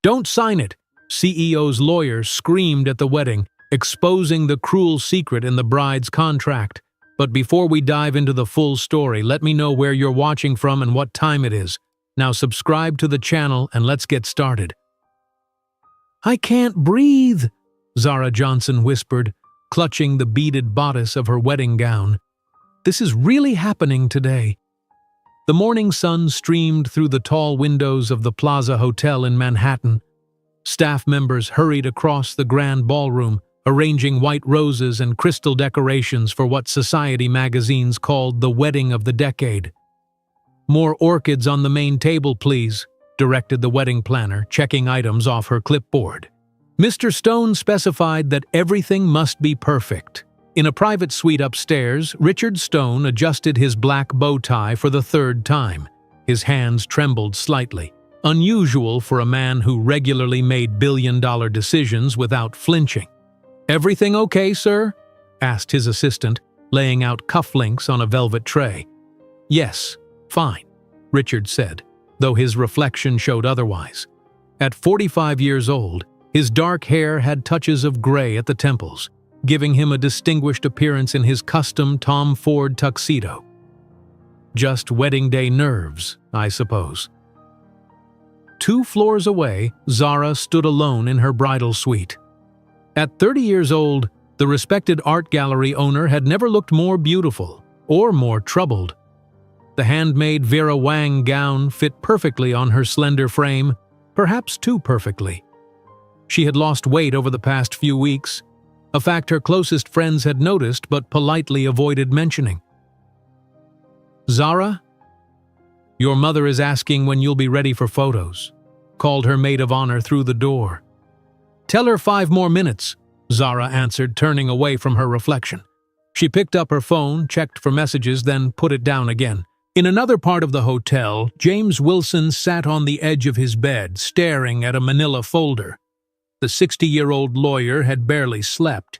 "Don't sign it!" CEO's lawyer screamed at the wedding, exposing the cruel secret in the bride's contract. But before we dive into the full story, let me know where you're watching from and what time it is. Now subscribe to the channel and let's get started. "I can't breathe," Zara Johnson whispered, clutching the beaded bodice of her wedding gown. "This is really happening today." The morning sun streamed through the tall windows of the Plaza Hotel in Manhattan. Staff members hurried across the grand ballroom, arranging white roses and crystal decorations for what society magazines called the wedding of the decade. "More orchids on the main table, please," directed the wedding planner, checking items off her clipboard. Mr. Stone specified that everything must be perfect. In a private suite upstairs, Richard Stone adjusted his black bow tie for the third time. His hands trembled slightly, unusual for a man who regularly made billion-dollar decisions without flinching. "Everything okay, sir?" asked his assistant, laying out cufflinks on a velvet tray. "Yes, fine," Richard said, though his reflection showed otherwise. At 45 years old, his dark hair had touches of gray at the temples, giving him a distinguished appearance in his custom Tom Ford tuxedo. Just wedding day nerves, I suppose. 2 floors away, Zara stood alone in her bridal suite. At 30 years old, the respected art gallery owner had never looked more beautiful or more troubled. The handmade Vera Wang gown fit perfectly on her slender frame, perhaps too perfectly. She had lost weight over the past few weeks, a fact her closest friends had noticed but politely avoided mentioning. "Zara, your mother is asking when you'll be ready for photos," called her maid of honor through the door. "Tell her 5 more minutes," Zara answered, turning away from her reflection. She picked up her phone, checked for messages, then put it down again. In another part of the hotel, James Wilson sat on the edge of his bed, staring at a manila folder. The 60-year-old lawyer had barely slept.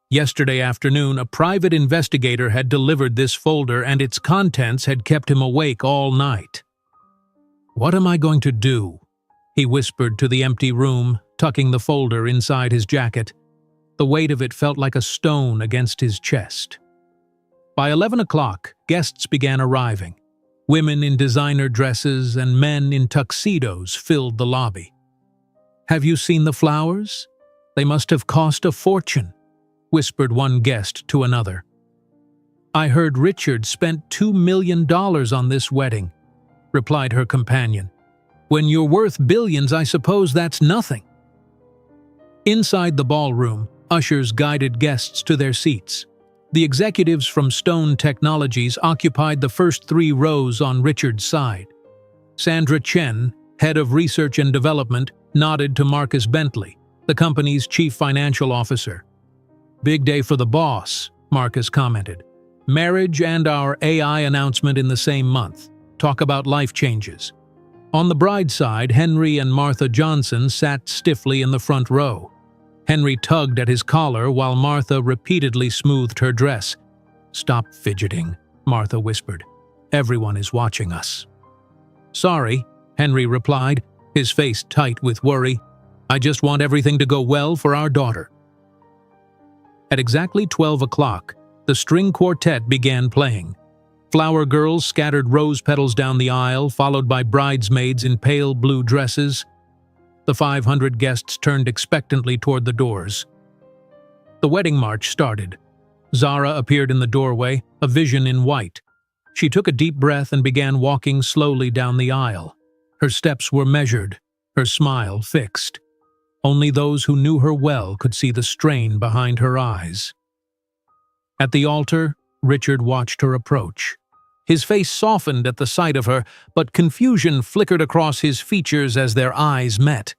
Yesterday afternoon, a private investigator had delivered this folder, and its contents had kept him awake all night. "What am I going to do?" he whispered to the empty room, tucking the folder inside his jacket. The weight of it felt like a stone against his chest. By 11 o'clock, guests began arriving. Women in designer dresses and men in tuxedos filled the lobby. "Have you seen the flowers? They must have cost a fortune," whispered one guest to another. "I heard Richard spent $2 million on this wedding," replied her companion. "When you're worth billions, I suppose that's nothing." Inside the ballroom, ushers guided guests to their seats. The executives from Stone Technologies occupied the first 3 rows on Richard's side. Sandra Chen, head of research and development, nodded to Marcus Bentley, the company's chief financial officer. "Big day for the boss," Marcus commented. "Marriage and our AI announcement in the same month. Talk about life changes." On the bride's side, Henry and Martha Johnson sat stiffly in the front row. Henry tugged at his collar while Martha repeatedly smoothed her dress. "Stop fidgeting," Martha whispered. "Everyone is watching us." "Sorry," Henry replied, his face tight with worry. "I just want everything to go well for our daughter." At exactly 12 o'clock, the string quartet began playing. Flower girls scattered rose petals down the aisle, followed by bridesmaids in pale blue dresses. The 500 guests turned expectantly toward the doors. The wedding march started. Zara appeared in the doorway, a vision in white. She took a deep breath and began walking slowly down the aisle. Her steps were measured, her smile fixed. Only those who knew her well could see the strain behind her eyes. At the altar, Richard watched her approach. His face softened at the sight of her, but confusion flickered across his features as their eyes met.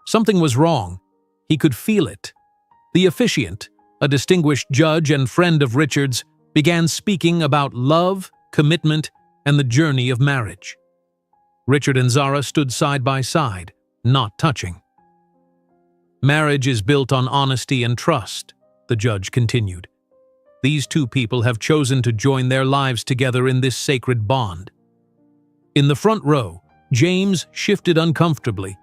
Something was wrong. He could feel it. The officiant, a distinguished judge and friend of Richard's, began speaking about love, commitment, and the journey of marriage. Richard and Zara stood side by side, not touching. "Marriage is built on honesty and trust," the judge continued. "These 2 people have chosen to join their lives together in this sacred bond." In the front row, James shifted uncomfortably.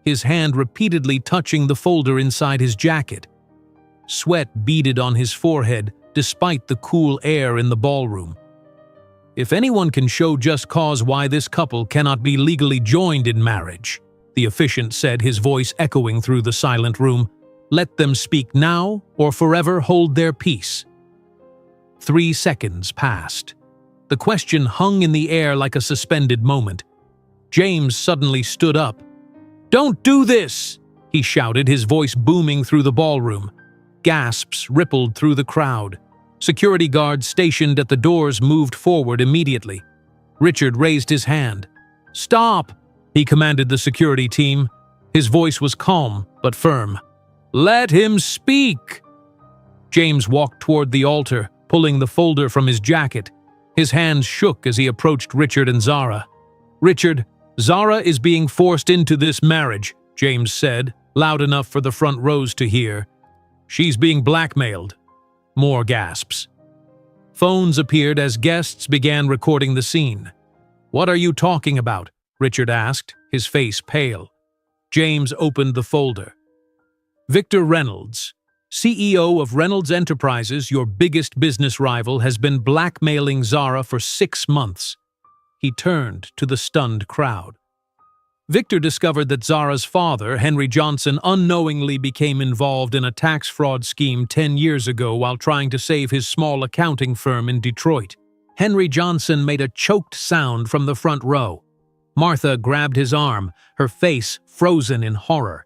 his hand repeatedly touching the folder inside his jacket. Sweat beaded on his forehead despite the cool air in the ballroom. "If anyone can show just cause why this couple cannot be legally joined in marriage," the officiant said, his voice echoing through the silent room, "let them speak now or forever hold their peace." 3 seconds passed. The question hung in the air like a suspended moment. James suddenly stood up. "Don't do this!" he shouted, his voice booming through the ballroom. Gasps rippled through the crowd. Security guards stationed at the doors moved forward immediately. Richard raised his hand. "Stop!" he commanded the security team. His voice was calm but firm. "Let him speak!" James walked toward the altar, pulling the folder from his jacket. His hands shook as he approached Richard and Zara. "Richard, Zara is being forced into this marriage," James said, loud enough for the front rows to hear. "She's being blackmailed." More gasps. Phones appeared as guests began recording the scene. "What are you talking about?" Richard asked, his face pale. James opened the folder. "Victor Reynolds, CEO of Reynolds Enterprises, your biggest business rival, has been blackmailing Zara for 6 months." He turned to the stunned crowd. Victor discovered that Zara's father, Henry Johnson, unknowingly became involved in a tax fraud scheme 10 years ago while trying to save his small accounting firm in Detroit. Henry Johnson made a choked sound from the front row. Martha grabbed his arm, her face frozen in horror.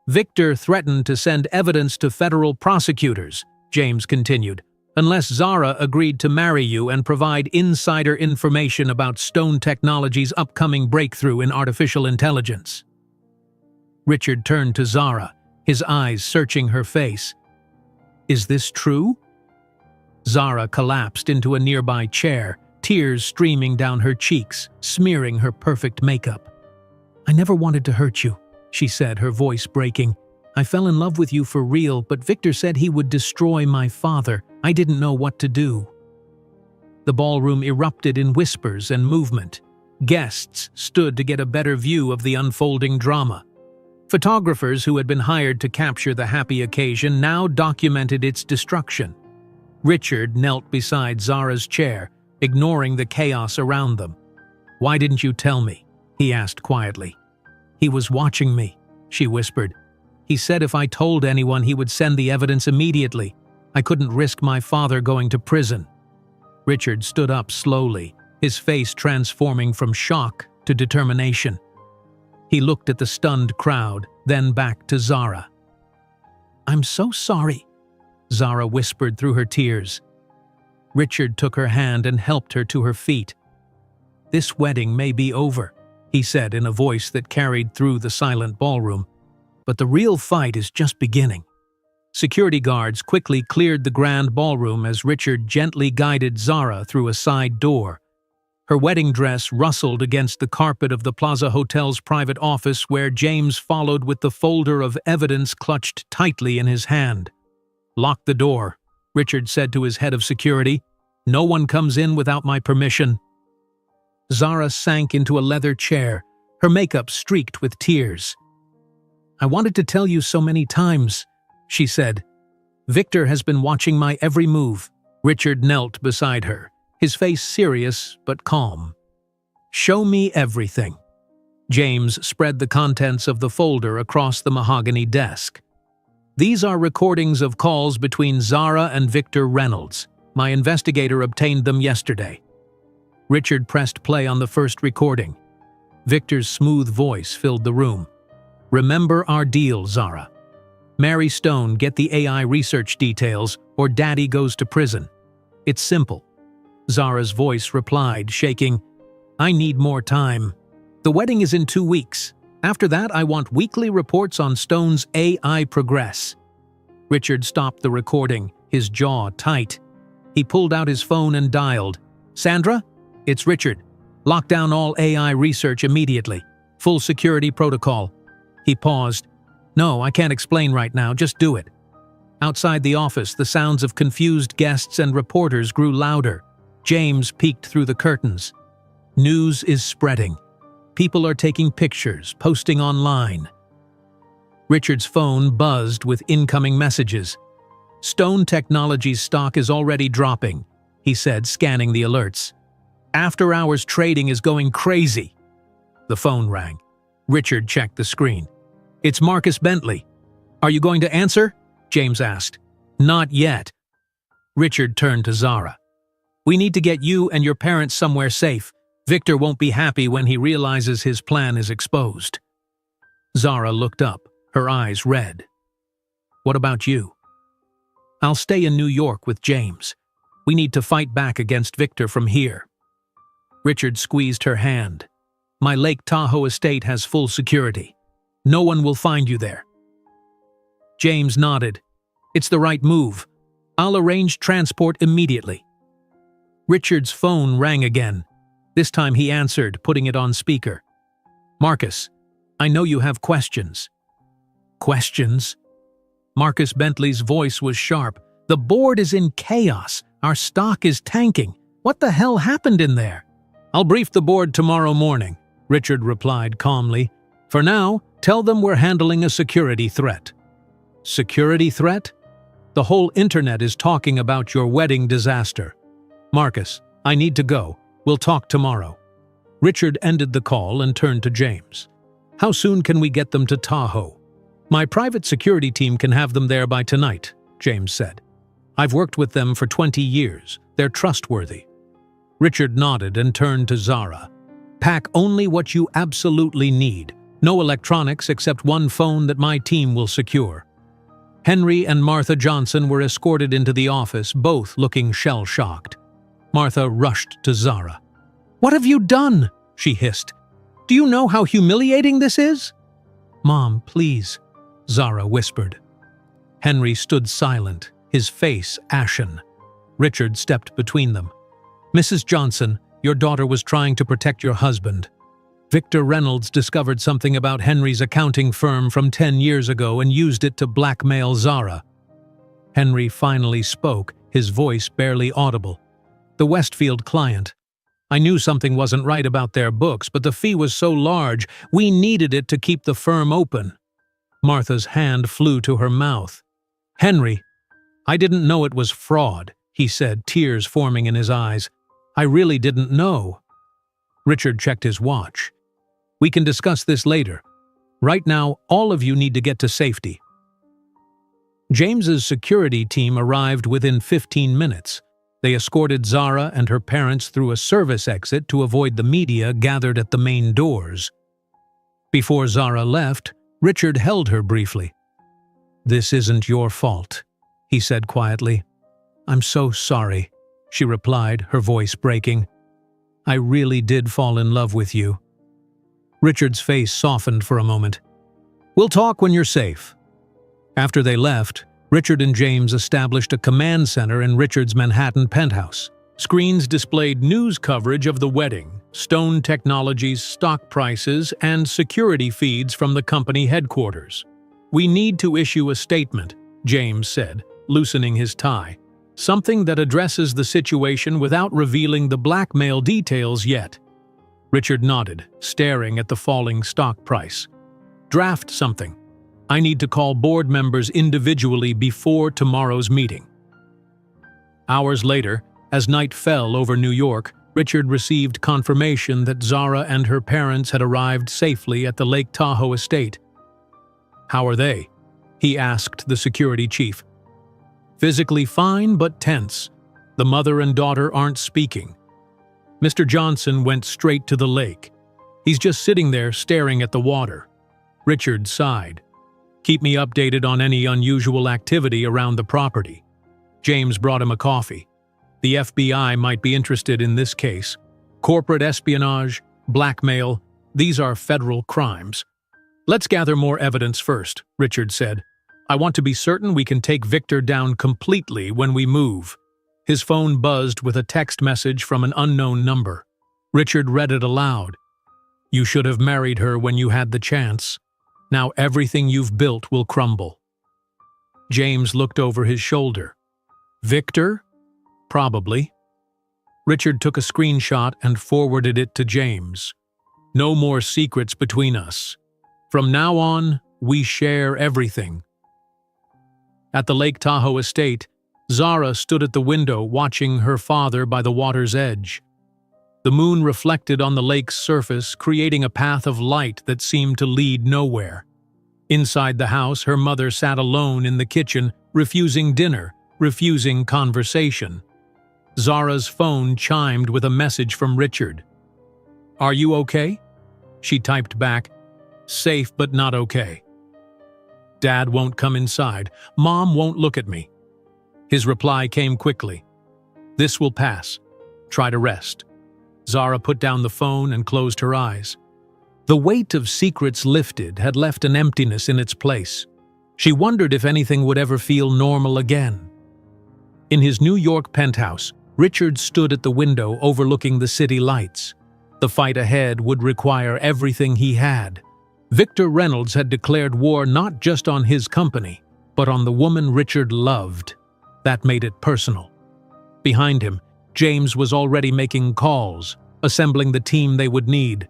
"Victor threatened to send evidence to federal prosecutors," James continued, "unless Zara agreed to marry you and provide insider information about Stone Technologies' upcoming breakthrough in artificial intelligence." Richard turned to Zara, his eyes searching her face. "Is this true?" Zara collapsed into a nearby chair, tears streaming down her cheeks, smearing her perfect makeup. "I never wanted to hurt you," she said, her voice breaking. "I fell in love with you for real, but Victor said he would destroy my father. I didn't know what to do." The ballroom erupted in whispers and movement. Guests stood to get a better view of the unfolding drama. Photographers who had been hired to capture the happy occasion now documented its destruction. Richard knelt beside Zara's chair, ignoring the chaos around them. "Why didn't you tell me?" he asked quietly. "He was watching me," she whispered. "He said if I told anyone he would send the evidence immediately. I couldn't risk my father going to prison." Richard stood up slowly, his face transforming from shock to determination. He looked at the stunned crowd, then back to Zara. "I'm so sorry," Zara whispered through her tears. Richard took her hand and helped her to her feet. "This wedding may be over," he said in a voice that carried through the silent ballroom. "But the real fight is just beginning." Security guards quickly cleared the grand ballroom as Richard gently guided Zara through a side door. Her wedding dress rustled against the carpet of the Plaza Hotel's private office, where James followed with the folder of evidence clutched tightly in his hand. "Lock the door," Richard said to his head of security. "No one comes in without my permission." Zara sank into a leather chair, her makeup streaked with tears. "I wanted to tell you so many times," she said. "Victor has been watching my every move." Richard knelt beside her, his face serious but calm. "Show me everything." James spread the contents of the folder across the mahogany desk. "These are recordings of calls between Zara and Victor Reynolds. My investigator obtained them yesterday." Richard pressed play on the first recording. Victor's smooth voice filled the room. "Remember our deal, Zara. Marry Stone, get the AI research details, or Daddy goes to prison. It's simple." Zara's voice replied, shaking, "I need more time. The wedding is in 2 weeks. After that, I want weekly reports on Stone's AI progress." Richard stopped the recording, his jaw tight. He pulled out his phone and dialed. "Sandra? It's Richard. Lock down all AI research immediately. Full security protocol." He paused. "No, I can't explain right now, just do it." Outside the office, the sounds of confused guests and reporters grew louder. James peeked through the curtains. "News is spreading. People are taking pictures, posting online. Richard's phone buzzed with incoming messages. "Stone Technologies stock is already dropping," he said, scanning the alerts. "After-hours trading is going crazy." The phone rang. Richard checked the screen. "It's Marcus Bentley." "Are you going to answer?" James asked. "Not yet." Richard turned to Zara. "We need to get you and your parents somewhere safe. Victor won't be happy when he realizes his plan is exposed." Zara looked up, her eyes red. "What about you?" "I'll stay in New York with James. We need to fight back against Victor from here." Richard squeezed her hand. "My Lake Tahoe estate has full security. No one will find you there." James nodded. "It's the right move. I'll arrange transport immediately." Richard's phone rang again. This time he answered, putting it on speaker. "Marcus, I know you have questions." "Questions?" Marcus Bentley's voice was sharp. "The board is in chaos. Our stock is tanking. What the hell happened in there?" "I'll brief the board tomorrow morning," Richard replied calmly. "For now, tell them we're handling a security threat." "Security threat?" "The whole internet is talking about your wedding disaster." "Marcus, I need to go. We'll talk tomorrow." Richard ended the call and turned to James. "How soon can we get them to Tahoe?" "My private security team can have them there by tonight," James said. "I've worked with them for 20 years. They're trustworthy." Richard nodded and turned to Zara. "Pack only what you absolutely need. No electronics except one phone that my team will secure." Henry and Martha Johnson were escorted into the office, both looking shell-shocked. Martha rushed to Zara. "What have you done?" she hissed. "Do you know how humiliating this is?" "Mom, please," Zara whispered. Henry stood silent, his face ashen. Richard stepped between them. "Mrs. Johnson, your daughter was trying to protect your husband. Victor Reynolds discovered something about Henry's accounting firm from 10 years ago and used it to blackmail Zara." Henry finally spoke, his voice barely audible. "The Westfield client. I knew something wasn't right about their books, but the fee was so large, we needed it to keep the firm open." Martha's hand flew to her mouth. "Henry, I didn't know it was fraud," he said, tears forming in his eyes. "I really didn't know." Richard checked his watch. "We can discuss this later. Right now, all of you need to get to safety." James's security team arrived within 15 minutes. They escorted Zara and her parents through a service exit to avoid the media gathered at the main doors. Before Zara left, Richard held her briefly. "This isn't your fault," he said quietly. "I'm so sorry," she replied, her voice breaking. "I really did fall in love with you." Richard's face softened for a moment. "We'll talk when you're safe." After they left, Richard and James established a command center in Richard's Manhattan penthouse. Screens displayed news coverage of the wedding, Stone Technologies stock prices, and security feeds from the company headquarters. "We need to issue a statement," James said, loosening his tie. "Something that addresses the situation without revealing the blackmail details yet." Richard nodded, staring at the falling stock price. "Draft something. I need to call board members individually before tomorrow's meeting." Hours later, as night fell over New York, Richard received confirmation that Zara and her parents had arrived safely at the Lake Tahoe estate. "How are they?" he asked the security chief. "Physically fine but tense. The mother and daughter aren't speaking." Mr. Johnson went straight to the lake. "He's just sitting there staring at the water." Richard sighed. "Keep me updated on any unusual activity around the property." James brought him a coffee. "The FBI might be interested in this case. Corporate espionage, blackmail, these are federal crimes." "Let's gather more evidence first," Richard said. "I want to be certain we can take Victor down completely when we move." His phone buzzed with a text message from an unknown number. Richard read it aloud. "You should have married her when you had the chance. Now everything you've built will crumble." James looked over his shoulder. "Victor? Probably." Richard took a screenshot and forwarded it to James. "No more secrets between us. From now on, We share everything." At the Lake Tahoe estate, Zara stood at the window watching her father by the water's edge. The moon reflected on the lake's surface, creating a path of light that seemed to lead nowhere. Inside the house, her mother sat alone in the kitchen, refusing dinner, refusing conversation. Zara's phone chimed with a message from Richard. "Are you okay?" She typed back, "Safe but not okay. Dad won't come inside. Mom won't look at me." His reply came quickly. "This will pass. Try to rest." Zara put down the phone and closed her eyes. The weight of secrets lifted had left an emptiness in its place. She wondered if anything would ever feel normal again. In his New York penthouse, Richard stood at the window overlooking the city lights. The fight ahead would require everything he had. Victor Reynolds had declared war not just on his company, but on the woman Richard loved. That made it personal. Behind him, James was already making calls, assembling the team they would need.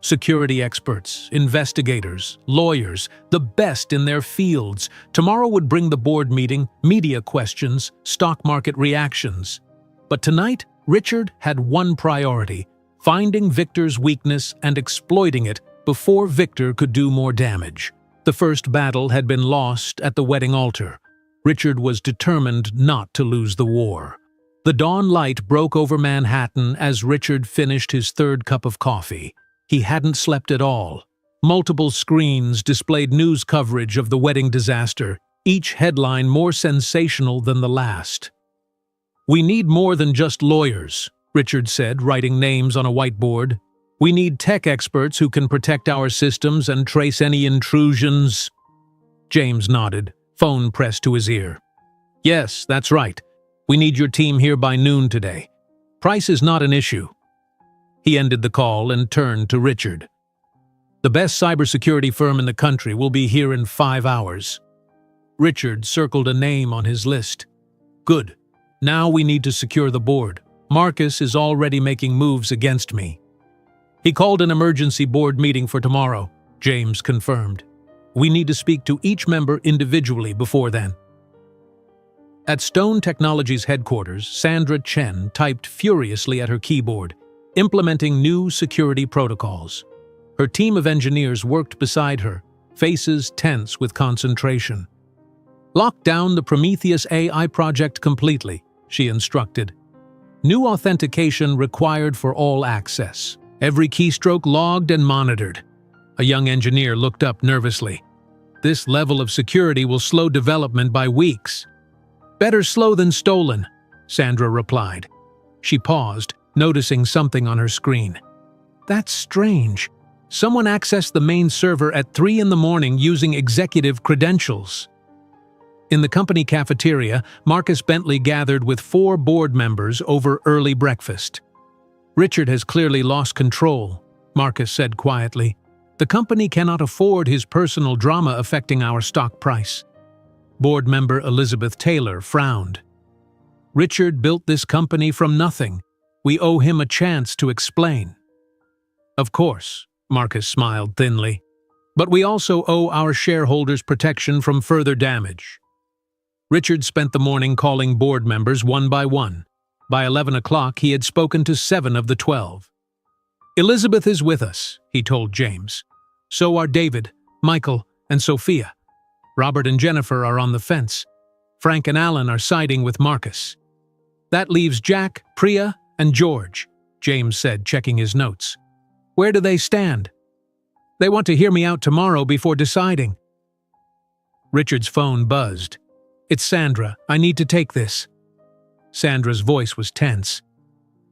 Security experts, investigators, lawyers, the best in their fields. Tomorrow would bring the board meeting, media questions, stock market reactions. But tonight, Richard had one priority: finding Victor's weakness and exploiting it before Victor could do more damage. The first battle had been lost at the wedding altar. Richard was determined not to lose the war. The dawn light broke over Manhattan as Richard finished his third cup of coffee. He hadn't slept at all. Multiple screens displayed news coverage of the wedding disaster, each headline more sensational than the last. "We need more than just lawyers," Richard said, writing names on a whiteboard. "We need tech experts who can protect our systems and trace any intrusions." James nodded, phone pressed to his ear. "Yes, that's right. We need your team here by noon today. Price is not an issue." He ended the call and turned to Richard. "The best cybersecurity firm in the country will be here in 5 hours." Richard circled a name on his list. "Good. Now we need to secure the board. Marcus is already making moves against me." "He called an emergency board meeting for tomorrow," James confirmed. "We need to speak to each member individually before then." At Stone Technologies headquarters, Sandra Chen typed furiously at her keyboard, implementing new security protocols. Her team of engineers worked beside her, faces tense with concentration. "Lock down the Prometheus AI project completely," she instructed. "New authentication required for all access. Every keystroke logged and monitored." A young engineer looked up nervously. "This level of security will slow development by weeks." "Better slow than stolen," Sandra replied. She paused, noticing something on her screen. "That's strange. Someone accessed the main server at 3 in the morning using executive credentials." In the company cafeteria, Marcus Bentley gathered with 4 board members over early breakfast. "Richard has clearly lost control," Marcus said quietly. "The company cannot afford his personal drama affecting our stock price." Board member Elizabeth Taylor frowned. "Richard built this company from nothing. We owe him a chance to explain." "Of course," Marcus smiled thinly. "But we also owe our shareholders protection from further damage." Richard spent the morning calling board members one by one. By 11 o'clock, he had spoken to 7 of the 12. "Elizabeth is with us," he told James. "So are David, Michael, and Sophia. Robert and Jennifer are on the fence. Frank and Alan are siding with Marcus. That leaves Jack, Priya, and George," James said, checking his notes. "Where do they stand?" "They want to hear me out tomorrow before deciding." Richard's phone buzzed. "It's Sandra. I need to take this." Sandra's voice was tense.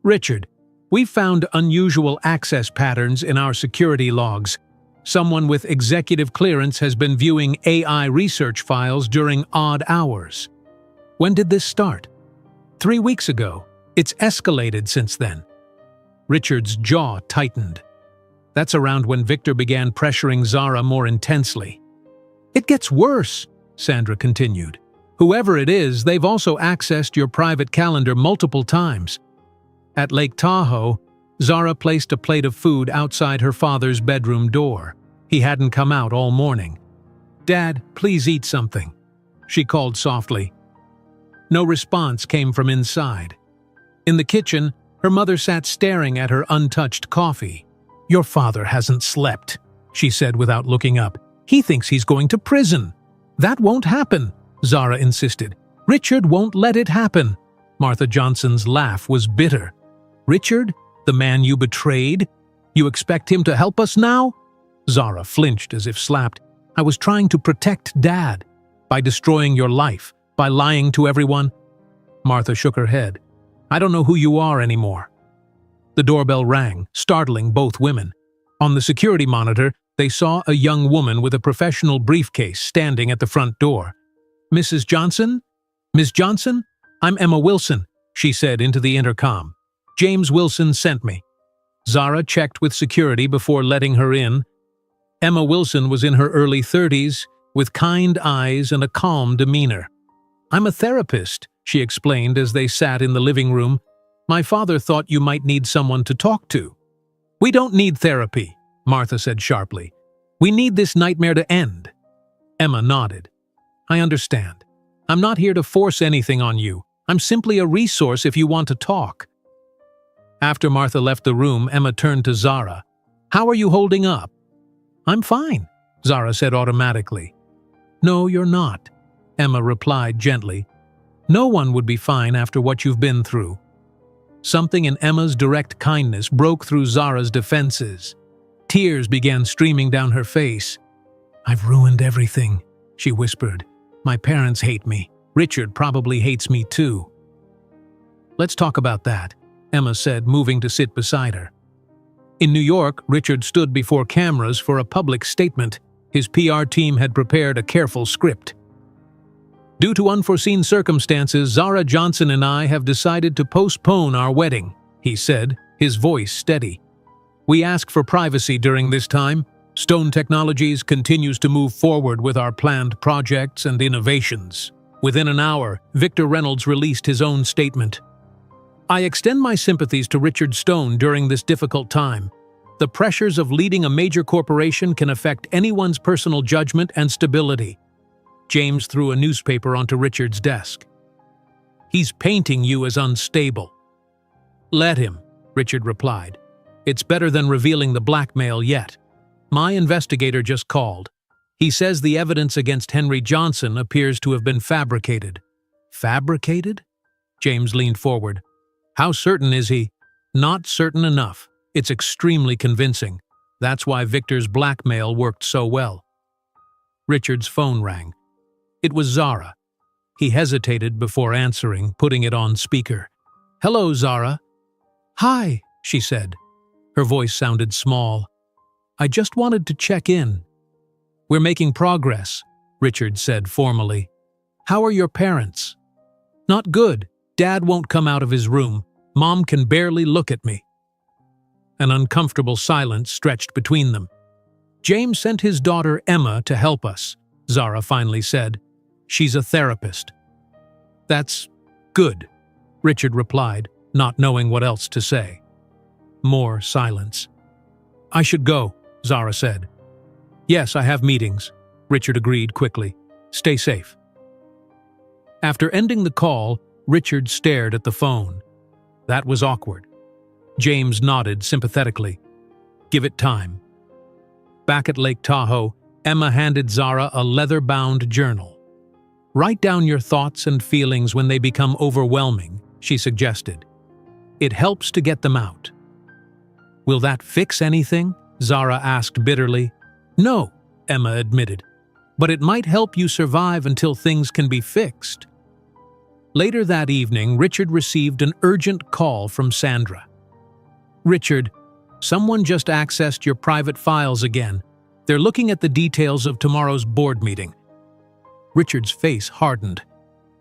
"Richard, we've found unusual access patterns in our security logs. Someone with executive clearance has been viewing AI research files during odd hours." "When did this start?" 3 weeks ago. It's escalated since then." Richard's jaw tightened. "That's around when Victor began pressuring Zara more intensely." "It gets worse," Sandra continued. "Whoever it is, they've also accessed your private calendar multiple times. At Lake Tahoe, Zara placed a plate of food outside her father's bedroom door. He hadn't come out all morning. "Dad, please eat something," she called softly. No response came from inside. In the kitchen, her mother sat staring at her untouched coffee. "Your father hasn't slept," she said without looking up. "He thinks he's going to prison." "That won't happen," Zara insisted. "Richard won't let it happen." Martha Johnson's laugh was bitter. "Richard? The man you betrayed? You expect him to help us now?" Zara flinched as if slapped. "I was trying to protect Dad. By destroying your life, by lying to everyone." Martha shook her head. "I don't know who you are anymore." The doorbell rang, startling both women. On the security monitor, they saw a young woman with a professional briefcase standing at the front door. "Mrs. Johnson? Miss Johnson? I'm Emma Wilson," she said into the intercom. "James Wilson sent me." Zara checked with security before letting her in. Emma Wilson was in her early 30s, with kind eyes and a calm demeanor. "I'm a therapist," she explained as they sat in the living room. "My father thought you might need someone to talk to." "We don't need therapy," Martha said sharply. "We need this nightmare to end." Emma nodded. "I understand. I'm not here to force anything on you. I'm simply a resource if you want to talk." After Martha left the room, Emma turned to Zara. "How are you holding up?" "I'm fine," Zara said automatically. "No, you're not," Emma replied gently. "No one would be fine after what you've been through." Something in Emma's direct kindness broke through Zara's defenses. Tears began streaming down her face. "I've ruined everything," she whispered. "My parents hate me. Richard probably hates me too." "Let's talk about that," Emma said, moving to sit beside her. In New York, Richard stood before cameras for a public statement. His PR team had prepared a careful script. "Due to unforeseen circumstances, Zara Johnson and I have decided to postpone our wedding," he said, his voice steady. "We ask for privacy during this time. Stone Technologies continues to move forward with our planned projects and innovations." Within an hour, Victor Reynolds released his own statement. "I extend my sympathies to Richard Stone during this difficult time. The pressures of leading a major corporation can affect anyone's personal judgment and stability." James threw a newspaper onto Richard's desk. "He's painting you as unstable." "Let him," Richard replied. "It's better than revealing the blackmail yet. My investigator just called. He says the evidence against Henry Johnson appears to have been fabricated." "Fabricated?" James leaned forward. "How certain is he?" "Not certain enough. It's extremely convincing. That's why Victor's blackmail worked so well." Richard's phone rang. It was Zara. He hesitated before answering, putting it on speaker. "Hello, Zara." "Hi," she said. Her voice sounded small. "I just wanted to check in." "We're making progress," Richard said formally. "How are your parents?" "Not good. Dad won't come out of his room. Mom can barely look at me." An uncomfortable silence stretched between them. "James sent his daughter Emma to help us," Zara finally said. "She's a therapist." "That's good," Richard replied, not knowing what else to say. More silence. "I should go," Zara said. "Yes, I have meetings," Richard agreed quickly. "Stay safe." After ending the call, Richard stared at the phone. That was awkward. James nodded sympathetically. "Give it time." Back at Lake Tahoe, Emma handed Zara a leather-bound journal. "Write down your thoughts and feelings when they become overwhelming," she suggested. "It helps to get them out." "Will that fix anything?" Zara asked bitterly. "No," Emma admitted. "But it might help you survive until things can be fixed." Later that evening, Richard received an urgent call from Sandra. "Richard, someone just accessed your private files again. They're looking at the details of tomorrow's board meeting." Richard's face hardened.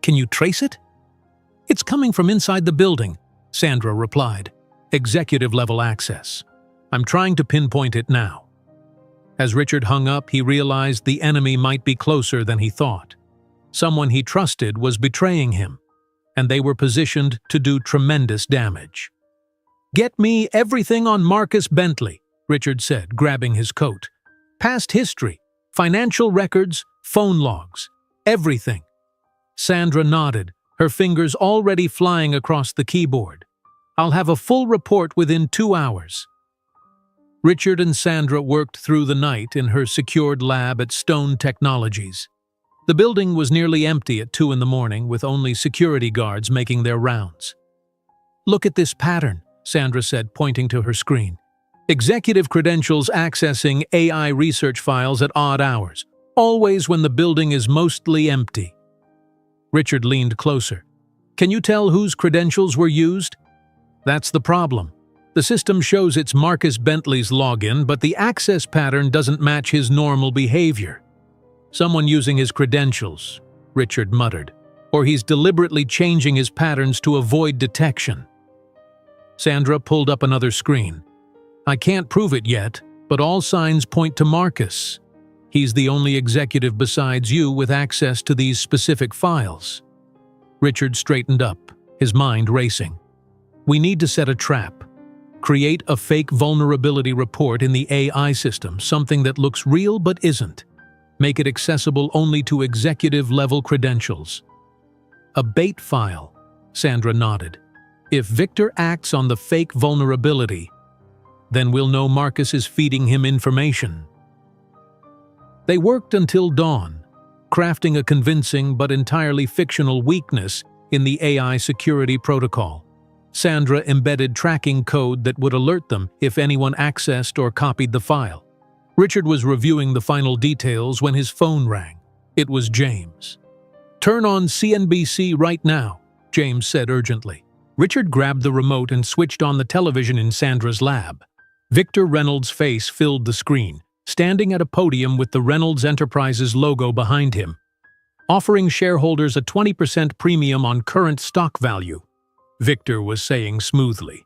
"Can you trace it?" "It's coming from inside the building," Sandra replied. "Executive-level access. I'm trying to pinpoint it now." As Richard hung up, he realized the enemy might be closer than he thought. Someone he trusted was betraying him, and they were positioned to do tremendous damage. "Get me everything on Marcus Bentley," Richard said, grabbing his coat. "Past history, Financial records, phone logs, everything. Sandra nodded, her fingers already flying across the keyboard. I'll have a full report within 2 hours. Richard and Sandra worked through the night in her secured lab at Stone Technologies. The building was nearly empty at 2 in the morning, with only security guards making their rounds. Look at this pattern, Sandra said, pointing to her screen. Executive credentials accessing AI research files at odd hours, always when the building is mostly empty. Richard leaned closer. Can you tell whose credentials were used? That's the problem. The system shows it's Marcus Bentley's login, but the access pattern doesn't match his normal behavior. Someone using his credentials, Richard muttered, or he's deliberately changing his patterns to avoid detection. Sandra pulled up another screen. I can't prove it yet, but all signs point to Marcus. He's the only executive besides you with access to these specific files. Richard straightened up, his mind racing. We need to set a trap. Create a fake vulnerability report in the AI system, something that looks real but isn't. Make it accessible only to executive-level credentials. A bait file, Sandra nodded. If Victor acts on the fake vulnerability, then we'll know Marcus is feeding him information. They worked until dawn, crafting a convincing but entirely fictional weakness in the AI security protocol. Sandra embedded tracking code that would alert them if anyone accessed or copied the file. Richard was reviewing the final details when his phone rang. It was James. Turn on CNBC right now, James said urgently. Richard grabbed the remote and switched on the television in Sandra's lab. Victor Reynolds' face filled the screen, standing at a podium with the Reynolds Enterprises logo behind him, offering shareholders a 20% premium on current stock value, Victor was saying smoothly.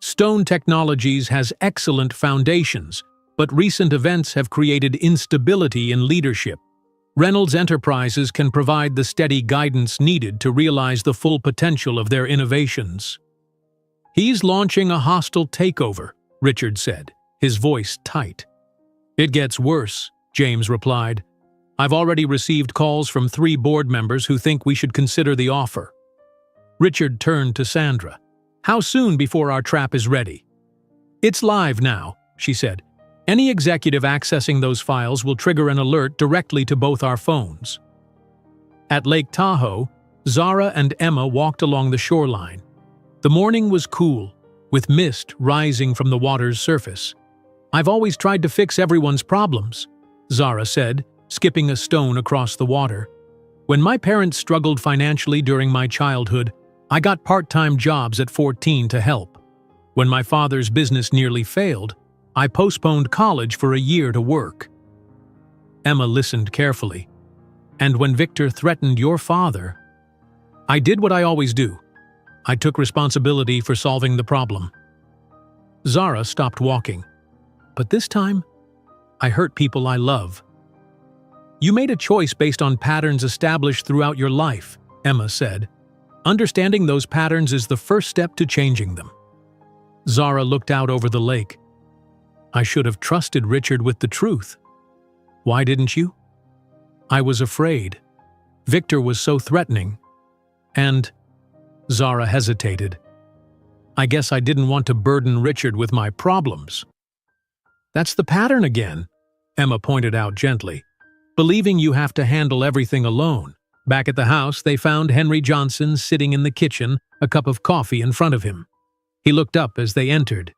Stone Technologies has excellent foundations, but recent events have created instability in leadership. Reynolds Enterprises can provide the steady guidance needed to realize the full potential of their innovations. He's launching a hostile takeover, Richard said, his voice tight. It gets worse, James replied. I've already received calls from 3 board members who think we should consider the offer. Richard turned to Sandra. How soon before our trap is ready? It's live now, she said. Any executive accessing those files will trigger an alert directly to both our phones. At Lake Tahoe, Zara and Emma walked along the shoreline. The morning was cool, with mist rising from the water's surface. I've always tried to fix everyone's problems, Zara said, skipping a stone across the water. When my parents struggled financially during my childhood, I got part-time jobs at 14 to help. When my father's business nearly failed, I postponed college for a year to work. Emma listened carefully. And when Victor threatened your father, I did what I always do. I took responsibility for solving the problem. Zara stopped walking. But this time, I hurt people I love. You made a choice based on patterns established throughout your life, Emma said. Understanding those patterns is the first step to changing them. Zara looked out over the lake. I should have trusted Richard with the truth. Why didn't you? I was afraid. Victor was so threatening. And Zara hesitated. I guess I didn't want to burden Richard with my problems. That's the pattern again, Emma pointed out gently. Believing you have to handle everything alone. Back at the house, they found Henry Johnson sitting in the kitchen, a cup of coffee in front of him. He looked up as they entered.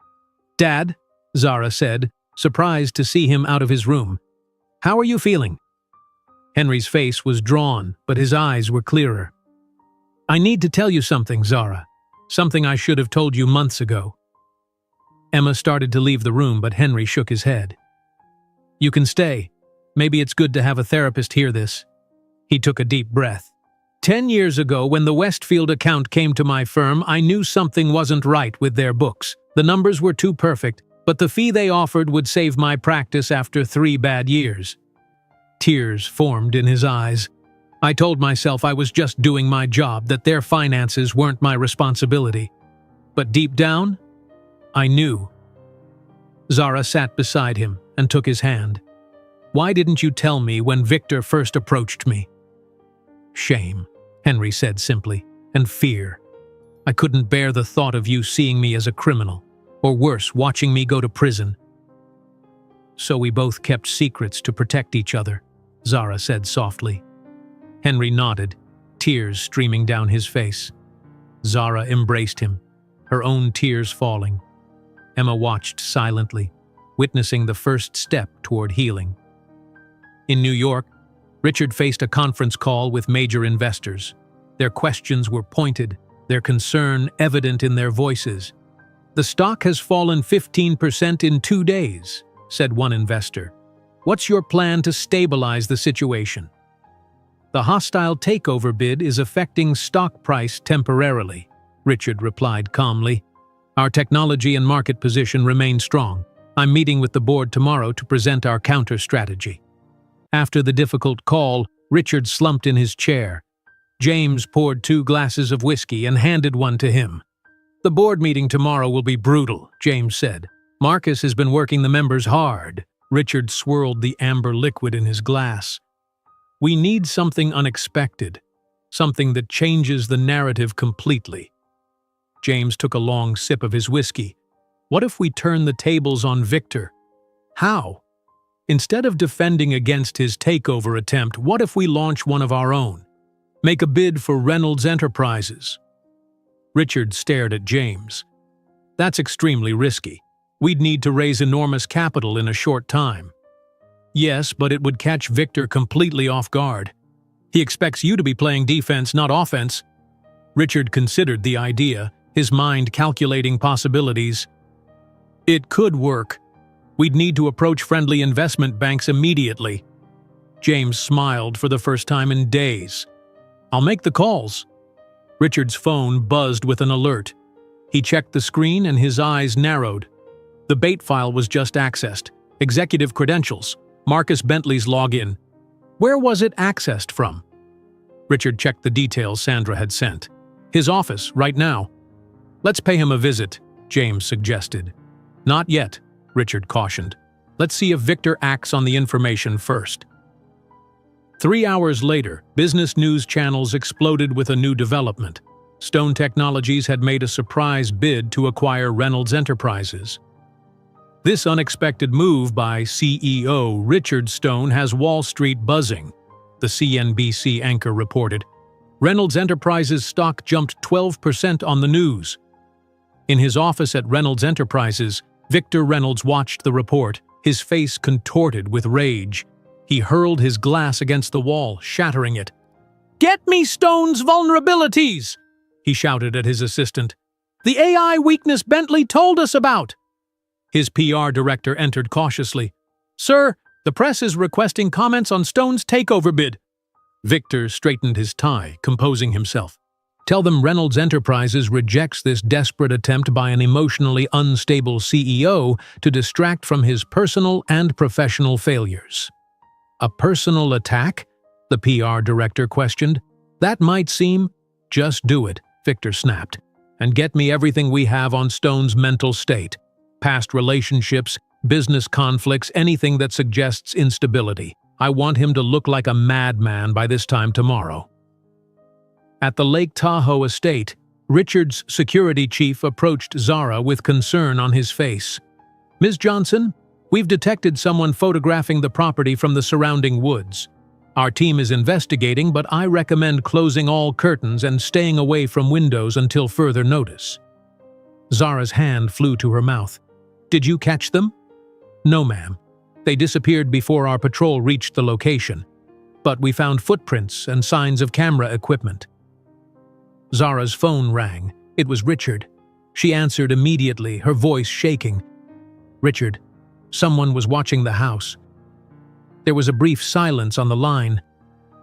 Dad, Zara said, surprised to see him out of his room. How are you feeling? Henry's face was drawn, but his eyes were clearer. I need to tell you something, Zara. Something I should have told you months ago. Emma started to leave the room, but Henry shook his head. You can stay. Maybe it's good to have a therapist hear this. He took a deep breath. 10 years ago, when the Westfield account came to my firm, I knew something wasn't right with their books. The numbers were too perfect, but the fee they offered would save my practice after 3 bad years. Tears formed in his eyes. I told myself I was just doing my job, that their finances weren't my responsibility. But deep down, I knew. Zara sat beside him and took his hand. Why didn't you tell me when Victor first approached me?" "Shame," Henry said simply, "and fear. I couldn't bear the thought of you seeing me as a criminal, or worse, watching me go to prison." "So we both kept secrets to protect each other," Zara said softly. Henry nodded, tears streaming down his face. Zara embraced him, her own tears falling. Emma watched silently, witnessing the first step toward healing. In New York, Richard faced a conference call with major investors. Their questions were pointed, their concern evident in their voices. "The stock has fallen 15% in 2 days," said one investor. "What's your plan to stabilize the situation?" "The hostile takeover bid is affecting stock price temporarily," Richard replied calmly. "Our technology and market position remain strong. I'm meeting with the board tomorrow to present our counter strategy." After the difficult call, Richard slumped in his chair. James poured 2 glasses of whiskey and handed one to him. "The board meeting tomorrow will be brutal," James said. "Marcus has been working the members hard." Richard swirled the amber liquid in his glass. "We need something unexpected, something that changes the narrative completely." James took a long sip of his whiskey. "What if we turn the tables on Victor?" "How?" "Instead of defending against his takeover attempt, what if we launch one of our own? Make a bid for Reynolds Enterprises?" Richard stared at James. "That's extremely risky. We'd need to raise enormous capital in a short time." "Yes, but it would catch Victor completely off guard. He expects you to be playing defense, not offense." Richard considered the idea, his mind calculating possibilities. "It could work. We'd need to approach friendly investment banks immediately." James smiled for the first time in days. "I'll make the calls." Richard's phone buzzed with an alert. He checked the screen and his eyes narrowed. The bait file was just accessed. Executive credentials. Marcus Bentley's login. Where was it accessed from? Richard checked the details Sandra had sent. "His office, right now." "Let's pay him a visit," James suggested. "Not yet," Richard cautioned. "Let's see if Victor acts on the information first." 3 hours later, business news channels exploded with a new development. Stone Technologies had made a surprise bid to acquire Reynolds Enterprises. "This unexpected move by CEO Richard Stone has Wall Street buzzing," the CNBC anchor reported. Reynolds Enterprises stock jumped 12% on the news. In his office at Reynolds Enterprises, Victor Reynolds watched the report, his face contorted with rage. He hurled his glass against the wall, shattering it. "Get me Stone's vulnerabilities!" he shouted at his assistant. "The AI weakness Bentley told us about!" His PR director entered cautiously. "Sir, the press is requesting comments on Stone's takeover bid." Victor straightened his tie, composing himself. "Tell them Reynolds Enterprises rejects this desperate attempt by an emotionally unstable CEO to distract from his personal and professional failures." "A personal attack?" the PR director questioned. "That might seem—" "Just do it," Victor snapped, "and get me everything we have on Stone's mental state. Past relationships, business conflicts, anything that suggests instability. I want him to look like a madman by this time tomorrow." At the Lake Tahoe estate, Richard's security chief approached Zara with concern on his face. "Ms. Johnson, we've detected someone photographing the property from the surrounding woods. Our team is investigating, but I recommend closing all curtains and staying away from windows until further notice." Zara's hand flew to her mouth. "Did you catch them?" "No, ma'am. They disappeared before our patrol reached the location. But we found footprints and signs of camera equipment." Zara's phone rang. It was Richard. She answered immediately, her voice shaking. "Richard, someone was watching the house." There was a brief silence on the line.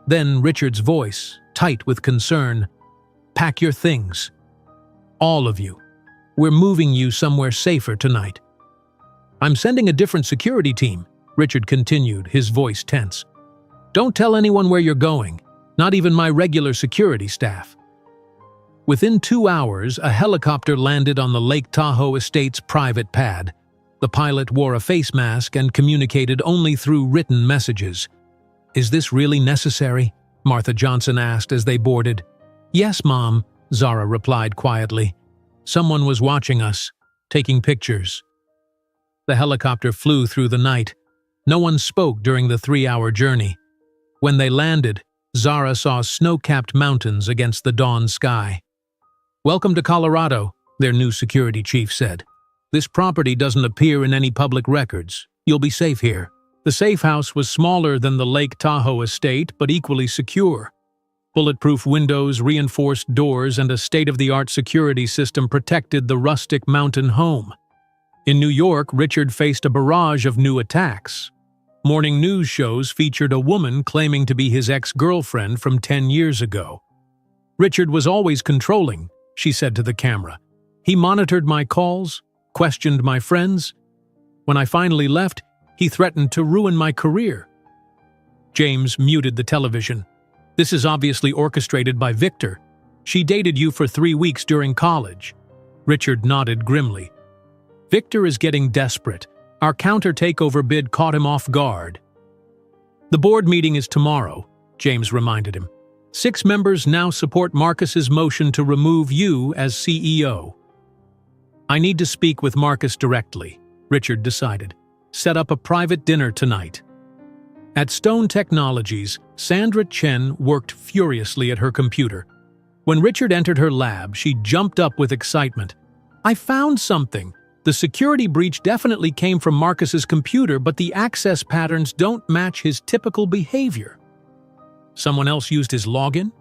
Then Richard's voice, tight with concern. "Pack your things. All of you. We're moving you somewhere safer tonight." "I'm sending a different security team," Richard continued, his voice tense. "Don't tell anyone where you're going, not even my regular security staff." Within 2 hours, a helicopter landed on the Lake Tahoe estate's private pad. The pilot wore a face mask and communicated only through written messages. "Is this really necessary?" Martha Johnson asked as they boarded. "Yes, Mom," Zara replied quietly. "Someone was watching us, taking pictures." The helicopter flew through the night. No one spoke during the 3-hour journey. When they landed, Zara saw snow-capped mountains against the dawn sky. "Welcome to Colorado," their new security chief said. "This property doesn't appear in any public records. You'll be safe here." The safe house was smaller than the Lake Tahoe estate, but equally secure. Bulletproof windows, reinforced doors, and a state-of-the-art security system protected the rustic mountain home. In New York, Richard faced a barrage of new attacks. Morning news shows featured a woman claiming to be his ex-girlfriend from 10 years ago. "Richard was always controlling," she said to the camera. "He monitored my calls, questioned my friends. When I finally left, he threatened to ruin my career." James muted the television. "This is obviously orchestrated by Victor. She dated you for 3 weeks during college." Richard nodded grimly. "Victor is getting desperate. Our counter-takeover bid caught him off guard." "The board meeting is tomorrow," James reminded him. 6 members now support Marcus's motion to remove you as CEO. "I need to speak with Marcus directly," Richard decided. "Set up a private dinner tonight." At Stone Technologies, Sandra Chen worked furiously at her computer. When Richard entered her lab, she jumped up with excitement. "I found something! The security breach definitely came from Marcus's computer, but the access patterns don't match his typical behavior." "Someone else used his login?"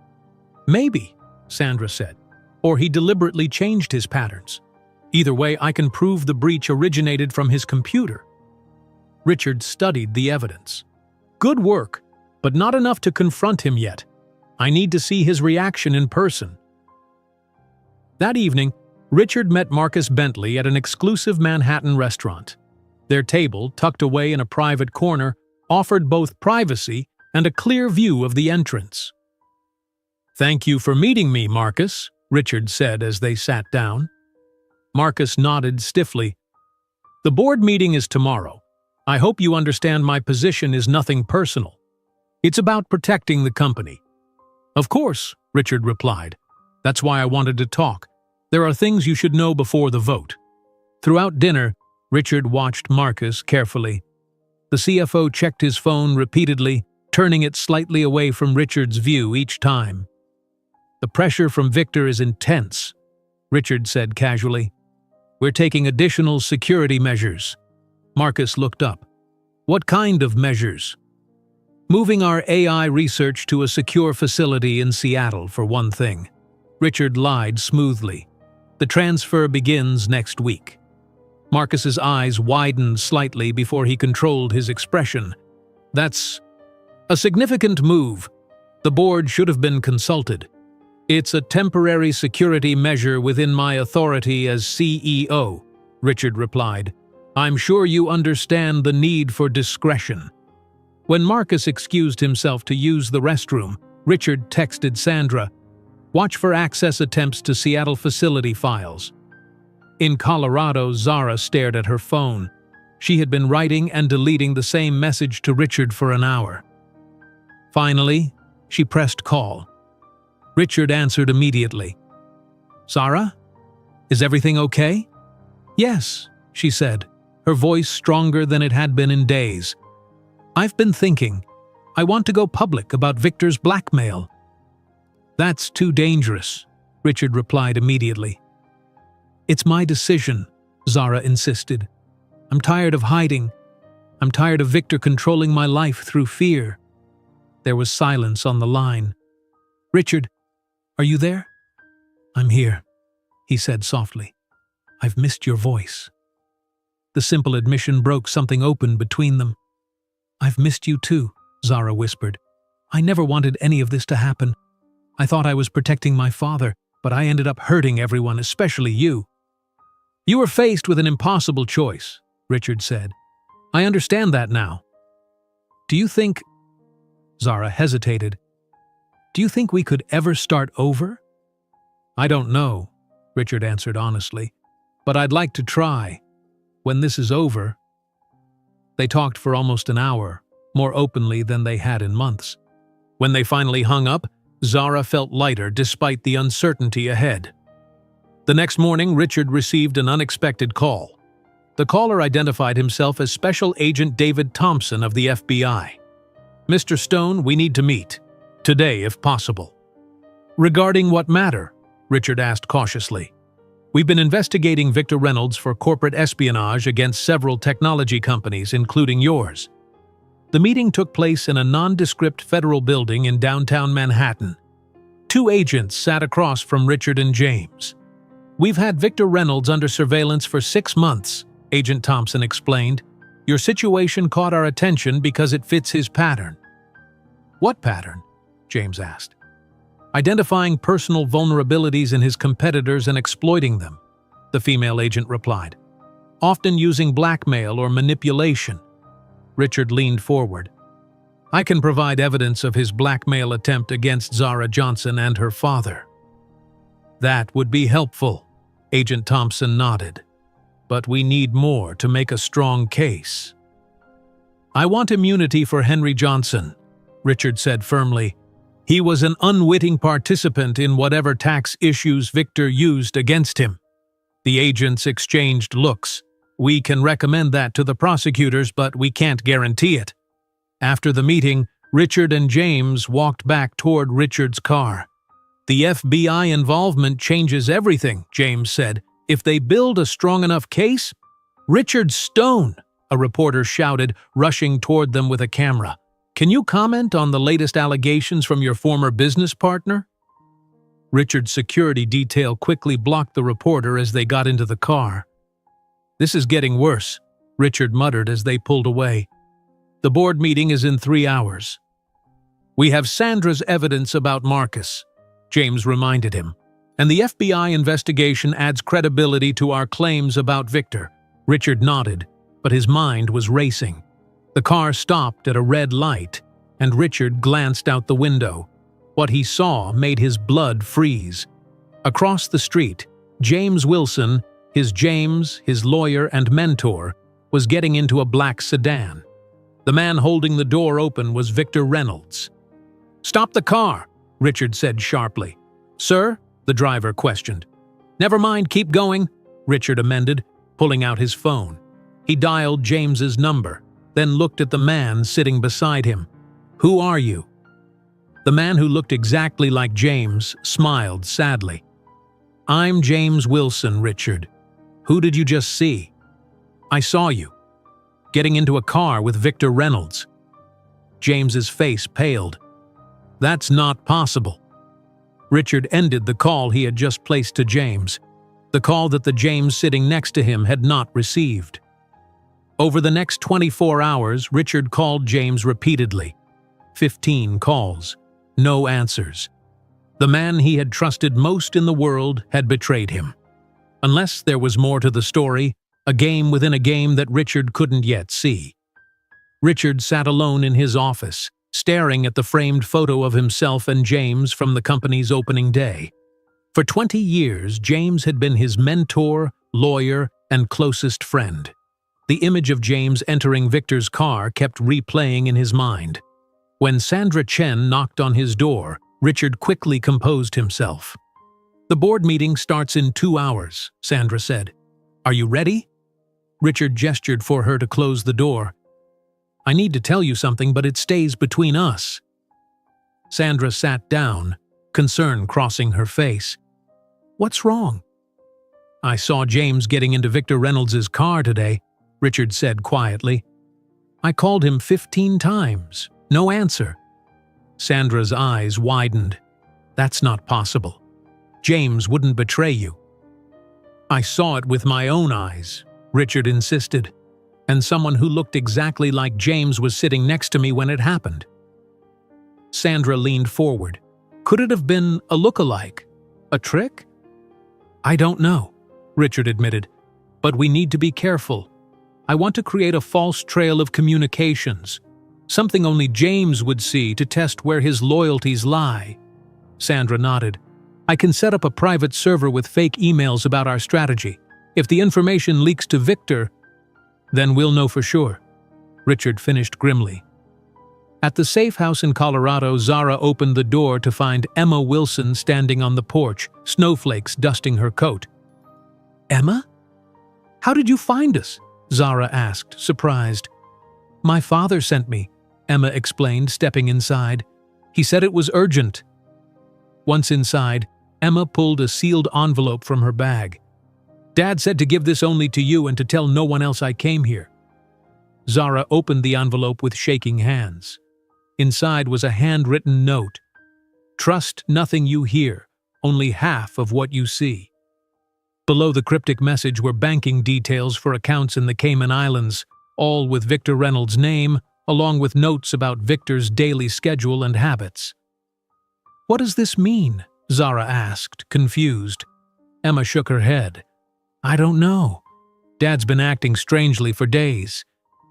"Maybe," Sandra said. "Or he deliberately changed his patterns. Either way, I can prove the breach originated from his computer." Richard studied the evidence. "Good work, but not enough to confront him yet. I need to see his reaction in person." That evening, Richard met Marcus Bentley at an exclusive Manhattan restaurant. Their table, tucked away in a private corner, offered both privacy and a clear view of the entrance. "Thank you for meeting me, Marcus," Richard said as they sat down. Marcus nodded stiffly. "The board meeting is tomorrow. I hope you understand my position is nothing personal. It's about protecting the company." "Of course," Richard replied. "That's why I wanted to talk. There are things you should know before the vote." Throughout dinner, Richard watched Marcus carefully. The CFO checked his phone repeatedly, turning it slightly away from Richard's view each time. "The pressure from Victor is intense," Richard said casually. "We're taking additional security measures." Marcus looked up. "What kind of measures?" "Moving our AI research to a secure facility in Seattle, for one thing." Richard lied smoothly. "The transfer begins next week." Marcus's eyes widened slightly before he controlled his expression. "That's a significant move. The board should have been consulted. It's a temporary security measure within my authority as CEO," Richard replied. "I'm sure you understand the need for discretion." When Marcus excused himself to use the restroom, Richard texted Sandra, "Watch for access attempts to Seattle facility files." In Colorado, Zara stared at her phone. She had been writing and deleting the same message to Richard for an hour. Finally, she pressed call. Richard answered immediately. "Zara? Is everything okay?" "Yes," she said, her voice stronger than it had been in days. "I've been thinking. I want to go public about Victor's blackmail." "That's too dangerous," Richard replied immediately. "It's my decision," Zara insisted. "I'm tired of hiding. I'm tired of Victor controlling my life through fear." There was silence on the line. "Richard, are you there?" "I'm here," he said softly. "I've missed your voice." The simple admission broke something open between them. "I've missed you too," Zara whispered. "I never wanted any of this to happen. I thought I was protecting my father, but I ended up hurting everyone, especially you." "You were faced with an impossible choice," Richard said. "I understand that now." "Do you think—" Zara hesitated. "Do you think we could ever start over?" "I don't know," Richard answered honestly. "But I'd like to try." When this is over." They talked for almost an hour, more openly than they had in months. When they finally hung up, Zara felt lighter despite the uncertainty ahead. The next morning, Richard received an unexpected call. The caller identified himself as Special Agent David Thompson of the FBI. "Mr. Stone, we need to meet. Today, if possible." "Regarding what matter?" Richard asked cautiously. "We've been investigating Victor Reynolds for corporate espionage against several technology companies, including yours." The meeting took place in a nondescript federal building in downtown Manhattan. Two agents sat across from Richard and James. "We've had Victor Reynolds under surveillance for 6 months," Agent Thompson explained. "Your situation caught our attention because it fits his pattern." "What pattern?" James asked. "Identifying personal vulnerabilities in his competitors and exploiting them," the female agent replied. "Often using blackmail or manipulation." Richard leaned forward. "I can provide evidence of his blackmail attempt against Zara Johnson and her father." "That would be helpful," Agent Thompson nodded. "But we need more to make a strong case." "I want immunity for Henry Johnson," Richard said firmly. "He was an unwitting participant in whatever tax issues Victor used against him." The agents exchanged looks. "We can recommend that to the prosecutors, but we can't guarantee it." After the meeting, Richard and James walked back toward Richard's car. "The FBI involvement changes everything," James said. "If they build a strong enough case—" "Richard Stone!" a reporter shouted, rushing toward them with a camera. "Can you comment on the latest allegations from your former business partner?" Richard's security detail quickly blocked the reporter as they got into the car. "This is getting worse," Richard muttered as they pulled away. "The board meeting is in 3 hours." "We have Sandra's evidence about Marcus," James reminded him. "And the FBI investigation adds credibility to our claims about Victor." Richard nodded, but his mind was racing. The car stopped at a red light, and Richard glanced out the window. What he saw made his blood freeze. Across the street, James Wilson, his lawyer and mentor, was getting into a black sedan. The man holding the door open was Victor Reynolds. "Stop the car," Richard said sharply. "Sir?" the driver questioned. "Never mind, keep going," Richard amended, pulling out his phone. He dialed James's number, then looked at the man sitting beside him. "Who are you?" The man, who looked exactly like James, smiled sadly. "I'm James Wilson, Richard. Who did you just see?" "I saw you getting into a car with Victor Reynolds." James's face paled. "That's not possible." Richard ended the call he had just placed to James, the call that the James sitting next to him had not received. Over the next 24 hours, Richard called James repeatedly. 15 calls. No answers. The man he had trusted most in the world had betrayed him. Unless there was more to the story, a game within a game that Richard couldn't yet see. Richard sat alone in his office, staring at the framed photo of himself and James from the company's opening day. For 20 years, James had been his mentor, lawyer, and closest friend. The image of James entering Victor's car kept replaying in his mind. When Sandra Chen knocked on his door, Richard quickly composed himself. "The board meeting starts in 2 hours, Sandra said. "Are you ready?" Richard gestured for her to close the door. "I need to tell you something, but it stays between us." Sandra sat down, concern crossing her face. "What's wrong?" "I saw James getting into Victor Reynolds' car today," Richard said quietly. "I called him 15 times. No answer." Sandra's eyes widened. "That's not possible. James wouldn't betray you." "I saw it with my own eyes," Richard insisted. "And someone who looked exactly like James was sitting next to me when it happened." Sandra leaned forward. "Could it have been a look-alike? A trick?" "I don't know," Richard admitted. "But we need to be careful. I want to create a false trail of communications, something only James would see to test where his loyalties lie." Sandra nodded. "I can set up a private server with fake emails about our strategy. If the information leaks to Victor, Then we'll know for sure, Richard finished grimly. At the safe house in Colorado, Zara opened the door to find Emma Wilson standing on the porch, snowflakes dusting her coat. Emma? How did you find us? Zara asked, surprised. My father sent me, Emma explained, stepping inside. He said it was urgent. Once inside, Emma pulled a sealed envelope from her bag. Dad said to give this only to you and to tell no one else I came here. Zara opened the envelope with shaking hands. Inside was a handwritten note. Trust nothing you hear, only half of what you see. Below the cryptic message were banking details for accounts in the Cayman Islands, all with Victor Reynolds' name, along with notes about Victor's daily schedule and habits. What does this mean? Zara asked, confused. Emma shook her head. I don't know. Dad's been acting strangely for days.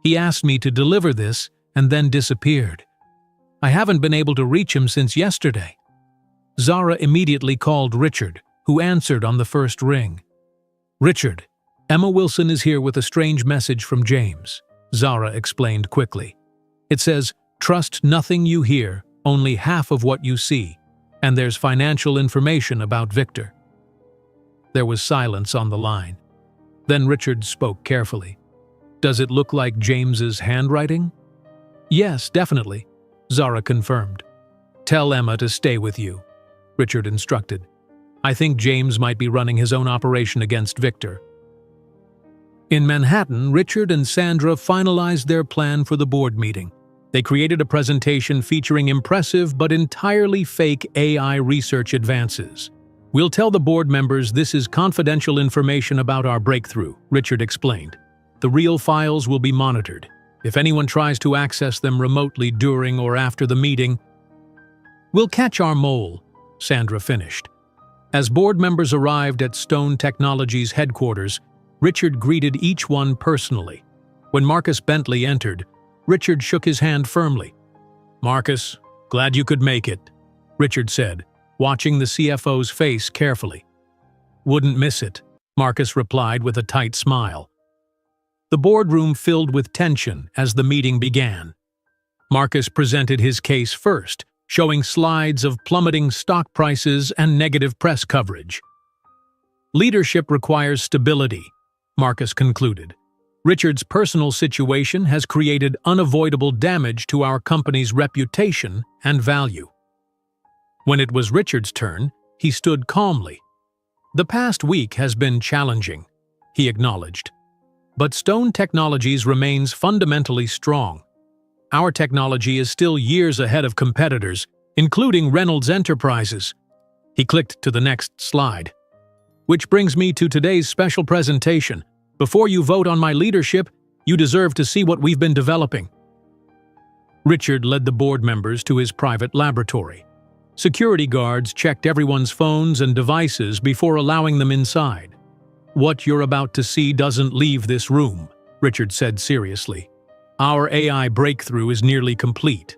He asked me to deliver this and then disappeared. I haven't been able to reach him since yesterday. Zara immediately called Richard, who answered on the first ring. Richard, Emma Wilson is here with a strange message from James, Zara explained quickly. It says, trust nothing you hear, only half of what you see, and there's financial information about Victor. There was silence on the line. Then Richard spoke carefully. Does it look like James's handwriting? Yes, definitely, Zara confirmed. Tell Emma to stay with you, Richard instructed. I think James might be running his own operation against Victor. In Manhattan, Richard and Sandra finalized their plan for the board meeting. They created a presentation featuring impressive but entirely fake AI research advances. We'll tell the board members this is confidential information about our breakthrough, Richard explained. The real files will be monitored. If anyone tries to access them remotely during or after the meeting, we'll catch our mole, Sandra finished. As board members arrived at Stone Technologies headquarters, Richard greeted each one personally. When Marcus Bentley entered, Richard shook his hand firmly. Marcus, glad you could make it, Richard said, watching the CFO's face carefully. Wouldn't miss it, Marcus replied with a tight smile. The boardroom filled with tension as the meeting began. Marcus presented his case first, showing slides of plummeting stock prices and negative press coverage. Leadership requires stability, Marcus concluded. Richard's personal situation has created unavoidable damage to our company's reputation and value. When it was Richard's turn, he stood calmly. The past week has been challenging, he acknowledged. But Stone Technologies remains fundamentally strong. Our technology is still years ahead of competitors, including Reynolds Enterprises. He clicked to the next slide. Which brings me to today's special presentation. Before you vote on my leadership, you deserve to see what we've been developing. Richard led the board members to his private laboratory. Security guards checked everyone's phones and devices before allowing them inside. What you're about to see doesn't leave this room, Richard said seriously. Our AI breakthrough is nearly complete.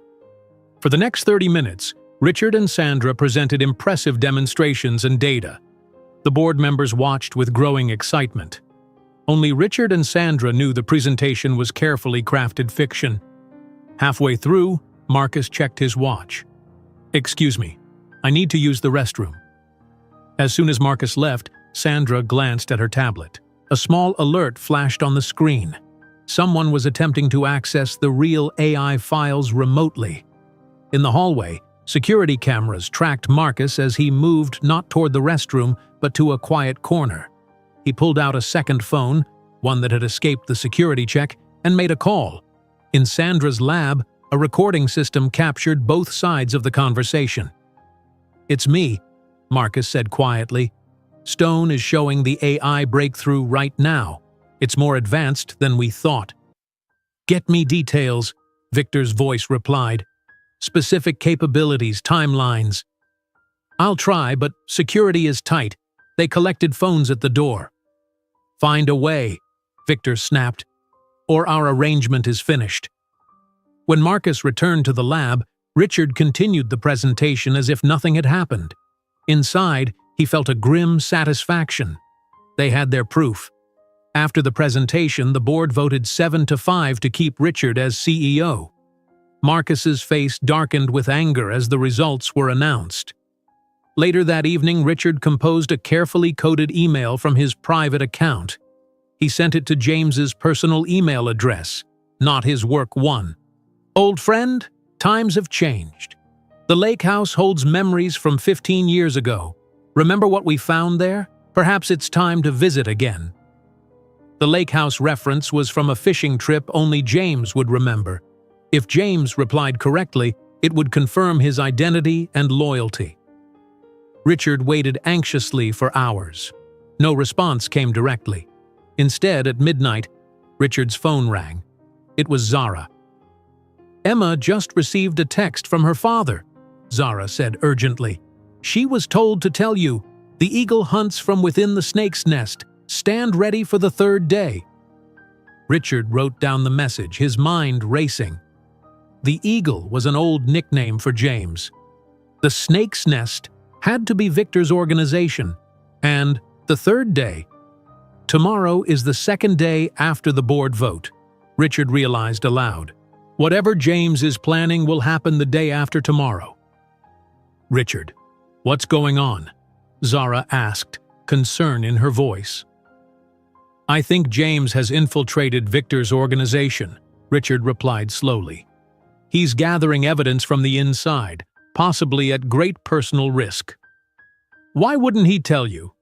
For the next 30 minutes, Richard and Sandra presented impressive demonstrations and data. The board members watched with growing excitement. Only Richard and Sandra knew the presentation was carefully crafted fiction. Halfway through, Marcus checked his watch. Excuse me, I need to use the restroom. As soon as Marcus left, Sandra glanced at her tablet. A small alert flashed on the screen. Someone was attempting to access the real AI files remotely. In the hallway, security cameras tracked Marcus as he moved not toward the restroom, but to a quiet corner. He pulled out a second phone, one that had escaped the security check, and made a call. In Sandra's lab, a recording system captured both sides of the conversation. It's me, Marcus said quietly. Stone is showing the AI breakthrough right now. It's more advanced than we thought. Get me details, Victor's voice replied. Specific capabilities, timelines. I'll try, but security is tight. They collected phones at the door. Find a way, Victor snapped, or our arrangement is finished. When Marcus returned to the lab, Richard continued the presentation as if nothing had happened. Inside, he felt a grim satisfaction. They had their proof. After the presentation, the board voted 7-5 to keep Richard as CEO. Marcus's face darkened with anger as the results were announced. Later that evening, Richard composed a carefully coded email from his private account. He sent it to James's personal email address, not his work one. "Old friend, times have changed. The lake house holds memories from 15 years ago. Remember what we found there? Perhaps it's time to visit again." The lake house reference was from a fishing trip only James would remember. If James replied correctly, it would confirm his identity and loyalty. Richard waited anxiously for hours. No response came directly. Instead, at midnight, Richard's phone rang. It was Zara. "Emma just received a text from her father," Zara said urgently. "She was told to tell you, the eagle hunts from within the snake's nest. Stand ready for the third day." Richard wrote down the message, his mind racing. The eagle was an old nickname for James. The snake's nest had to be Victor's organization. And the third day. Tomorrow is the second day after the board vote, Richard realized aloud. Whatever James is planning will happen the day after tomorrow. "Richard, what's going on?" Zara asked, concern in her voice. "I think James has infiltrated Victor's organization," Richard replied slowly. "He's gathering evidence from the inside, possibly at great personal risk." "Why wouldn't he tell you?"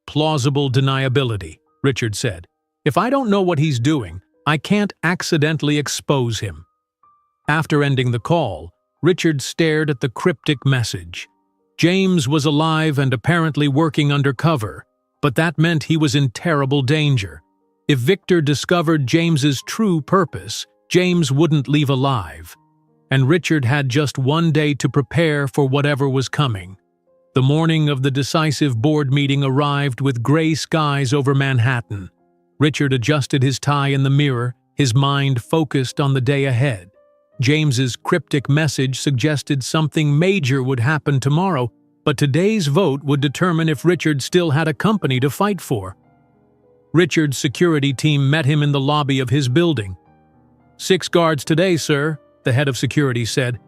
"Plausible deniability," Richard said. "If I don't know what he's doing, I can't accidentally expose him." After ending the call, Richard stared at the cryptic message. James was alive and apparently working undercover, but that meant he was in terrible danger. If Victor discovered James's true purpose, James wouldn't leave alive. And Richard had just one day to prepare for whatever was coming. The morning of the decisive board meeting arrived with gray skies over Manhattan. Richard adjusted his tie in the mirror, his mind focused on the day ahead. James's cryptic message suggested something major would happen tomorrow, but today's vote would determine if Richard still had a company to fight for. Richard's security team met him in the lobby of his building. "6 guards today, sir," the head of security said.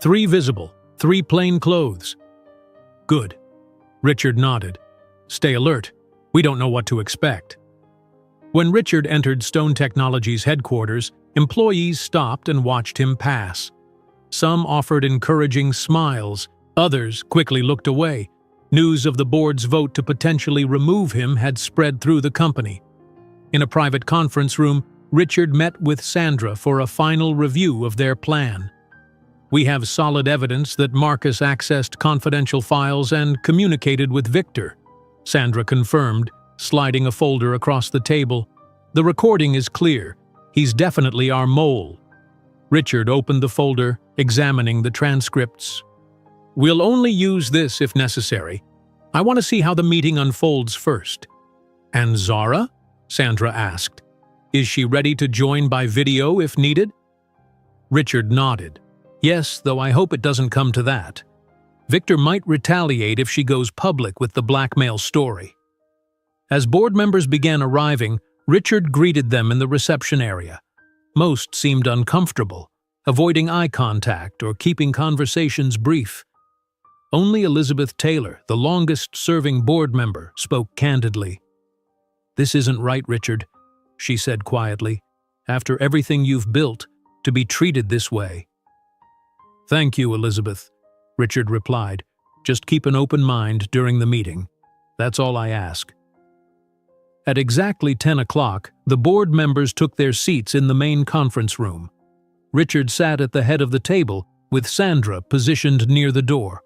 3 visible, 3 plain clothes." "Good." Richard nodded. "Stay alert. We don't know what to expect." When Richard entered Stone Technologies' headquarters, employees stopped and watched him pass. Some offered encouraging smiles, others quickly looked away. News of the board's vote to potentially remove him had spread through the company. In a private conference room, Richard met with Sandra for a final review of their plan. "We have solid evidence that Marcus accessed confidential files and communicated with Victor," Sandra confirmed, sliding a folder across the table. "The recording is clear. He's definitely our mole." Richard opened the folder, examining the transcripts. "We'll only use this if necessary. I want to see how the meeting unfolds first." "And Zara?" Sandra asked. "Is she ready to join by video if needed?" Richard nodded. "Yes, though I hope it doesn't come to that. Victor might retaliate if she goes public with the blackmail story." As board members began arriving, Richard greeted them in the reception area. Most seemed uncomfortable, avoiding eye contact or keeping conversations brief. Only Elizabeth Taylor, the longest-serving board member, spoke candidly. "This isn't right, Richard," she said quietly. "After everything you've built, to be treated this way." "Thank you, Elizabeth," Richard replied. "Just keep an open mind during the meeting. That's all I ask." At exactly 10 o'clock, the board members took their seats in the main conference room. Richard sat at the head of the table, with Sandra positioned near the door.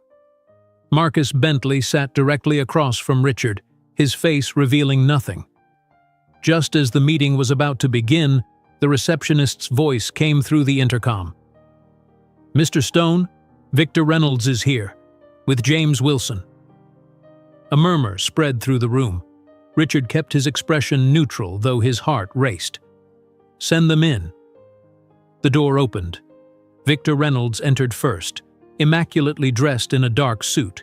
Marcus Bentley sat directly across from Richard, his face revealing nothing. Just as the meeting was about to begin, the receptionist's voice came through the intercom. "Mr. Stone, Victor Reynolds is here, with James Wilson." A murmur spread through the room. Richard kept his expression neutral, though his heart raced. "Send them in." The door opened. Victor Reynolds entered first, immaculately dressed in a dark suit.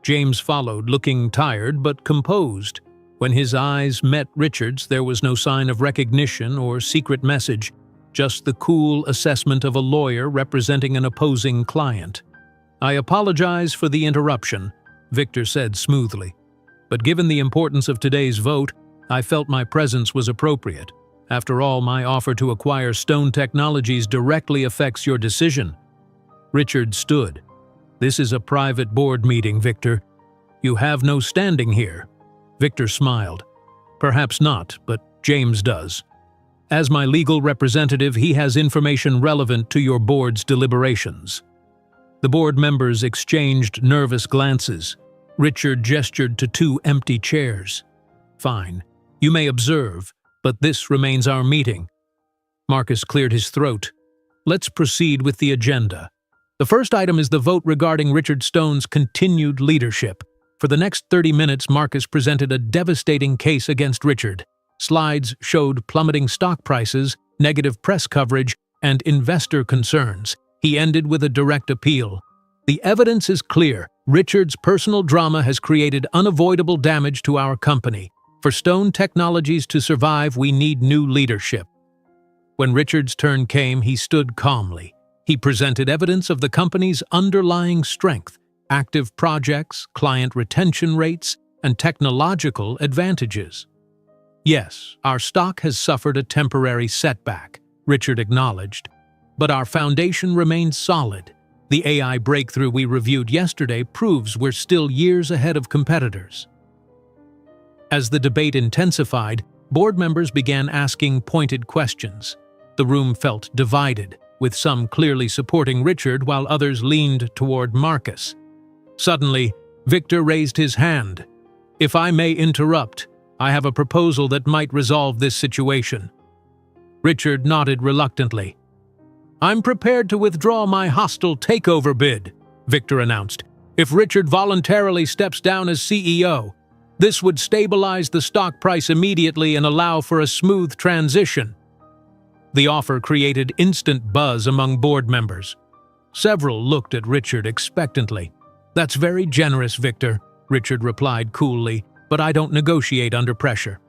James followed, looking tired but composed. When his eyes met Richard's, there was no sign of recognition or secret message, just the cool assessment of a lawyer representing an opposing client. "I apologize for the interruption," Victor said smoothly. "But given the importance of today's vote, I felt my presence was appropriate. After all, my offer to acquire Stone Technologies directly affects your decision." Richard stood. "This is a private board meeting, Victor. You have no standing here." Victor smiled. "Perhaps not, but James does. As my legal representative, he has information relevant to your board's deliberations." The board members exchanged nervous glances. Richard gestured to 2 empty chairs. "Fine. You may observe, but this remains our meeting." Marcus cleared his throat. "Let's proceed with the agenda. The first item is the vote regarding Richard Stone's continued leadership. For the next 30 minutes, Marcus presented a devastating case against Richard. Slides showed plummeting stock prices, negative press coverage, and investor concerns. He ended with a direct appeal. "The evidence is clear. Richard's personal drama has created unavoidable damage to our company. For Stone Technologies to survive, we need new leadership." When Richard's turn came, he stood calmly. He presented evidence of the company's underlying strength, active projects, client retention rates, and technological advantages. "Yes, our stock has suffered a temporary setback," Richard acknowledged, "but our foundation remains solid. The AI breakthrough we reviewed yesterday proves we're still years ahead of competitors." As the debate intensified, board members began asking pointed questions. The room felt divided, with some clearly supporting Richard while others leaned toward Marcus. Suddenly, Victor raised his hand. "If I may interrupt, I have a proposal that might resolve this situation." Richard nodded reluctantly. "I'm prepared to withdraw my hostile takeover bid," Victor announced, "if Richard voluntarily steps down as CEO. This would stabilize the stock price immediately and allow for a smooth transition." The offer created instant buzz among board members. Several looked at Richard expectantly. "That's very generous, Victor," Richard replied coolly, "but I don't negotiate under pressure."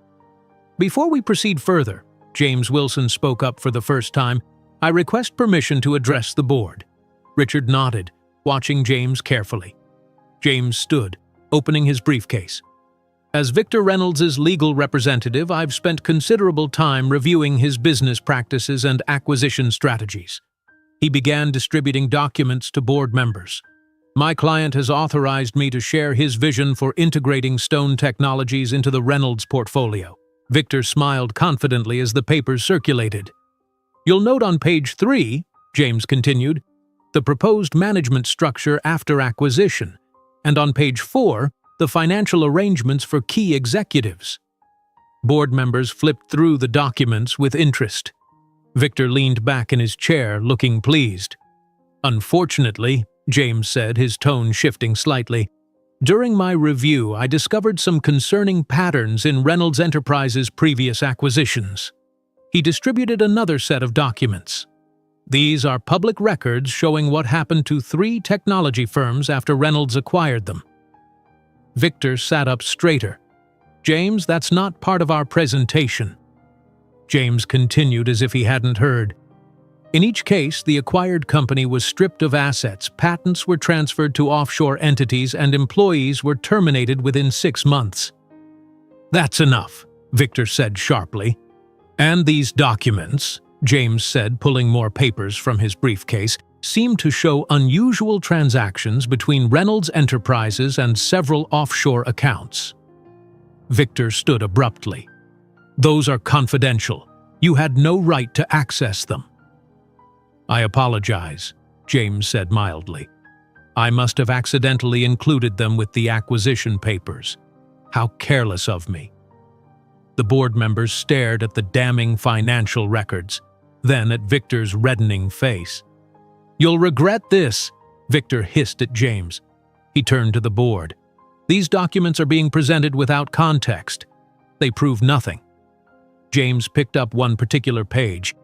"Before we proceed further," James Wilson spoke up for the first time, "I request permission to address the board." Richard nodded, watching James carefully. James stood, opening his briefcase. "As Victor Reynolds' legal representative, I've spent considerable time reviewing his business practices and acquisition strategies." He began distributing documents to board members. "My client has authorized me to share his vision for integrating Stone Technologies into the Reynolds portfolio." Victor smiled confidently as the papers circulated. "You'll note on page 3, James continued, the proposed management structure after acquisition, and on page 4, the financial arrangements for key executives." Board members flipped through the documents with interest. Victor leaned back in his chair, looking pleased. "Unfortunately," James said, his tone shifting slightly, "during my review, I discovered some concerning patterns in Reynolds Enterprises' previous acquisitions." He distributed another set of documents. "These are public records showing what happened to 3 technology firms after Reynolds acquired them." Victor sat up straighter. "James, that's not part of our presentation." James continued as if he hadn't heard. "In each case, the acquired company was stripped of assets, patents were transferred to offshore entities, and employees were terminated within 6 months." "That's enough," Victor said sharply. "And these documents," James said, pulling more papers from his briefcase, "seem to show unusual transactions between Reynolds Enterprises and several offshore accounts." Victor stood abruptly. "Those are confidential. You had no right to access them." "I apologize," James said mildly. "I must have accidentally included them with the acquisition papers. How careless of me." The board members stared at the damning financial records, then at Victor's reddening face. "You'll regret this," Victor hissed at James. He turned to the board. "These documents are being presented without context. They prove nothing." James picked up one particular page.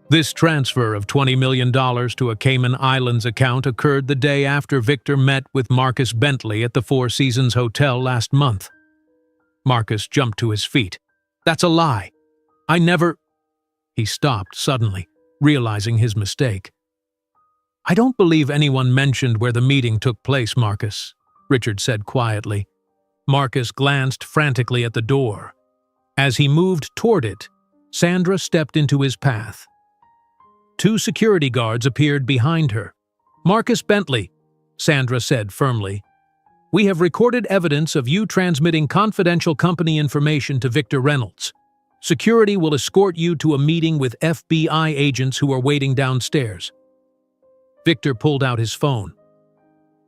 "This transfer of $20 million to a Cayman Islands account occurred the day after Victor met with Marcus Bentley at the Four Seasons Hotel last month." Marcus jumped to his feet. That's a lie. I never… He stopped suddenly, realizing his mistake. I don't believe anyone mentioned where the meeting took place, Marcus, Richard said quietly. Marcus glanced frantically at the door. As he moved toward it, Sandra stepped into his path. 2 security guards appeared behind her. Marcus Bentley, Sandra said firmly. We have recorded evidence of you transmitting confidential company information to Victor Reynolds. Security will escort you to a meeting with FBI agents who are waiting downstairs. Victor pulled out his phone.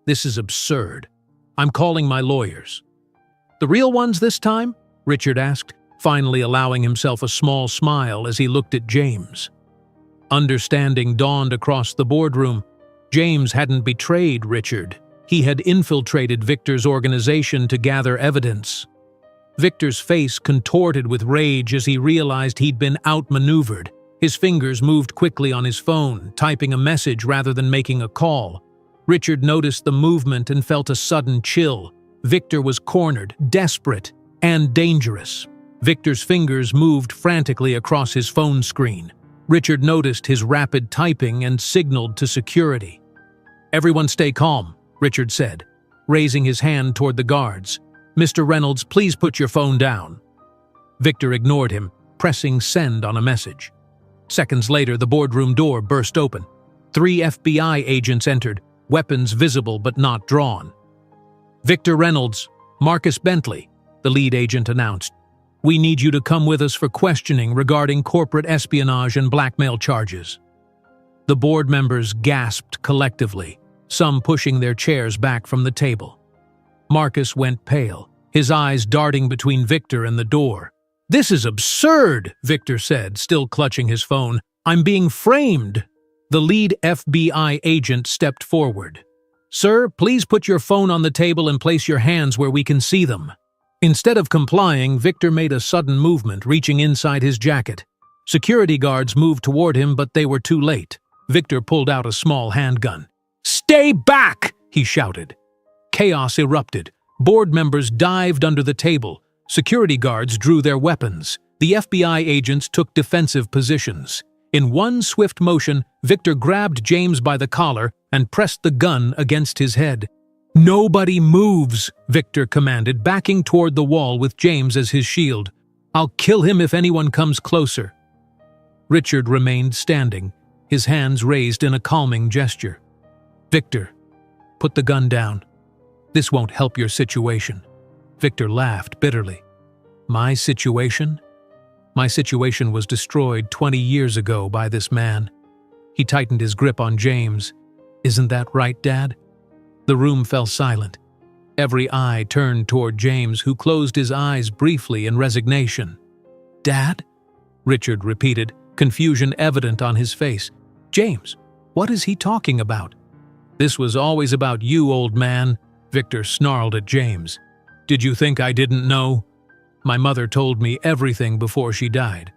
This is absurd. I'm calling my lawyers. The real ones this time? Richard asked, finally allowing himself a small smile as he looked at James. Understanding dawned across the boardroom. James hadn't betrayed Richard. He had infiltrated Victor's organization to gather evidence. Victor's face contorted with rage as he realized he'd been outmaneuvered. His fingers moved quickly on his phone, typing a message rather than making a call. Richard noticed the movement and felt a sudden chill. Victor was cornered, desperate, and dangerous. Victor's fingers moved frantically across his phone screen. Richard noticed his rapid typing and signaled to security. Everyone stay calm, Richard said, raising his hand toward the guards. Mr. Reynolds, please put your phone down. Victor ignored him, pressing send on a message. Seconds later, the boardroom door burst open. 3 FBI agents entered, weapons visible but not drawn. Victor Reynolds, Marcus Bentley, the lead agent announced. We need you to come with us for questioning regarding corporate espionage and blackmail charges. The board members gasped collectively, some pushing their chairs back from the table. Marcus went pale, his eyes darting between Victor and the door. This is absurd, Victor said, still clutching his phone. I'm being framed. The lead FBI agent stepped forward. Sir, please put your phone on the table and place your hands where we can see them. Instead of complying, Victor made a sudden movement, reaching inside his jacket. Security guards moved toward him, but they were too late. Victor pulled out a small handgun. Stay back! He shouted. Chaos erupted. Board members dived under the table. Security guards drew their weapons. The FBI agents took defensive positions. In one swift motion, Victor grabbed James by the collar and pressed the gun against his head. Nobody moves, Victor commanded, backing toward the wall with James as his shield. I'll kill him if anyone comes closer. Richard remained standing, his hands raised in a calming gesture. Victor, put the gun down. This won't help your situation. Victor laughed bitterly. My situation? My situation was destroyed 20 years ago by this man. He tightened his grip on James. Isn't that right, Dad? The room fell silent. Every eye turned toward James, who closed his eyes briefly in resignation. Dad? Richard repeated, confusion evident on his face. James, what is he talking about? This was always about you, old man, Victor snarled at James. Did you think I didn't know? My mother told me everything before she died.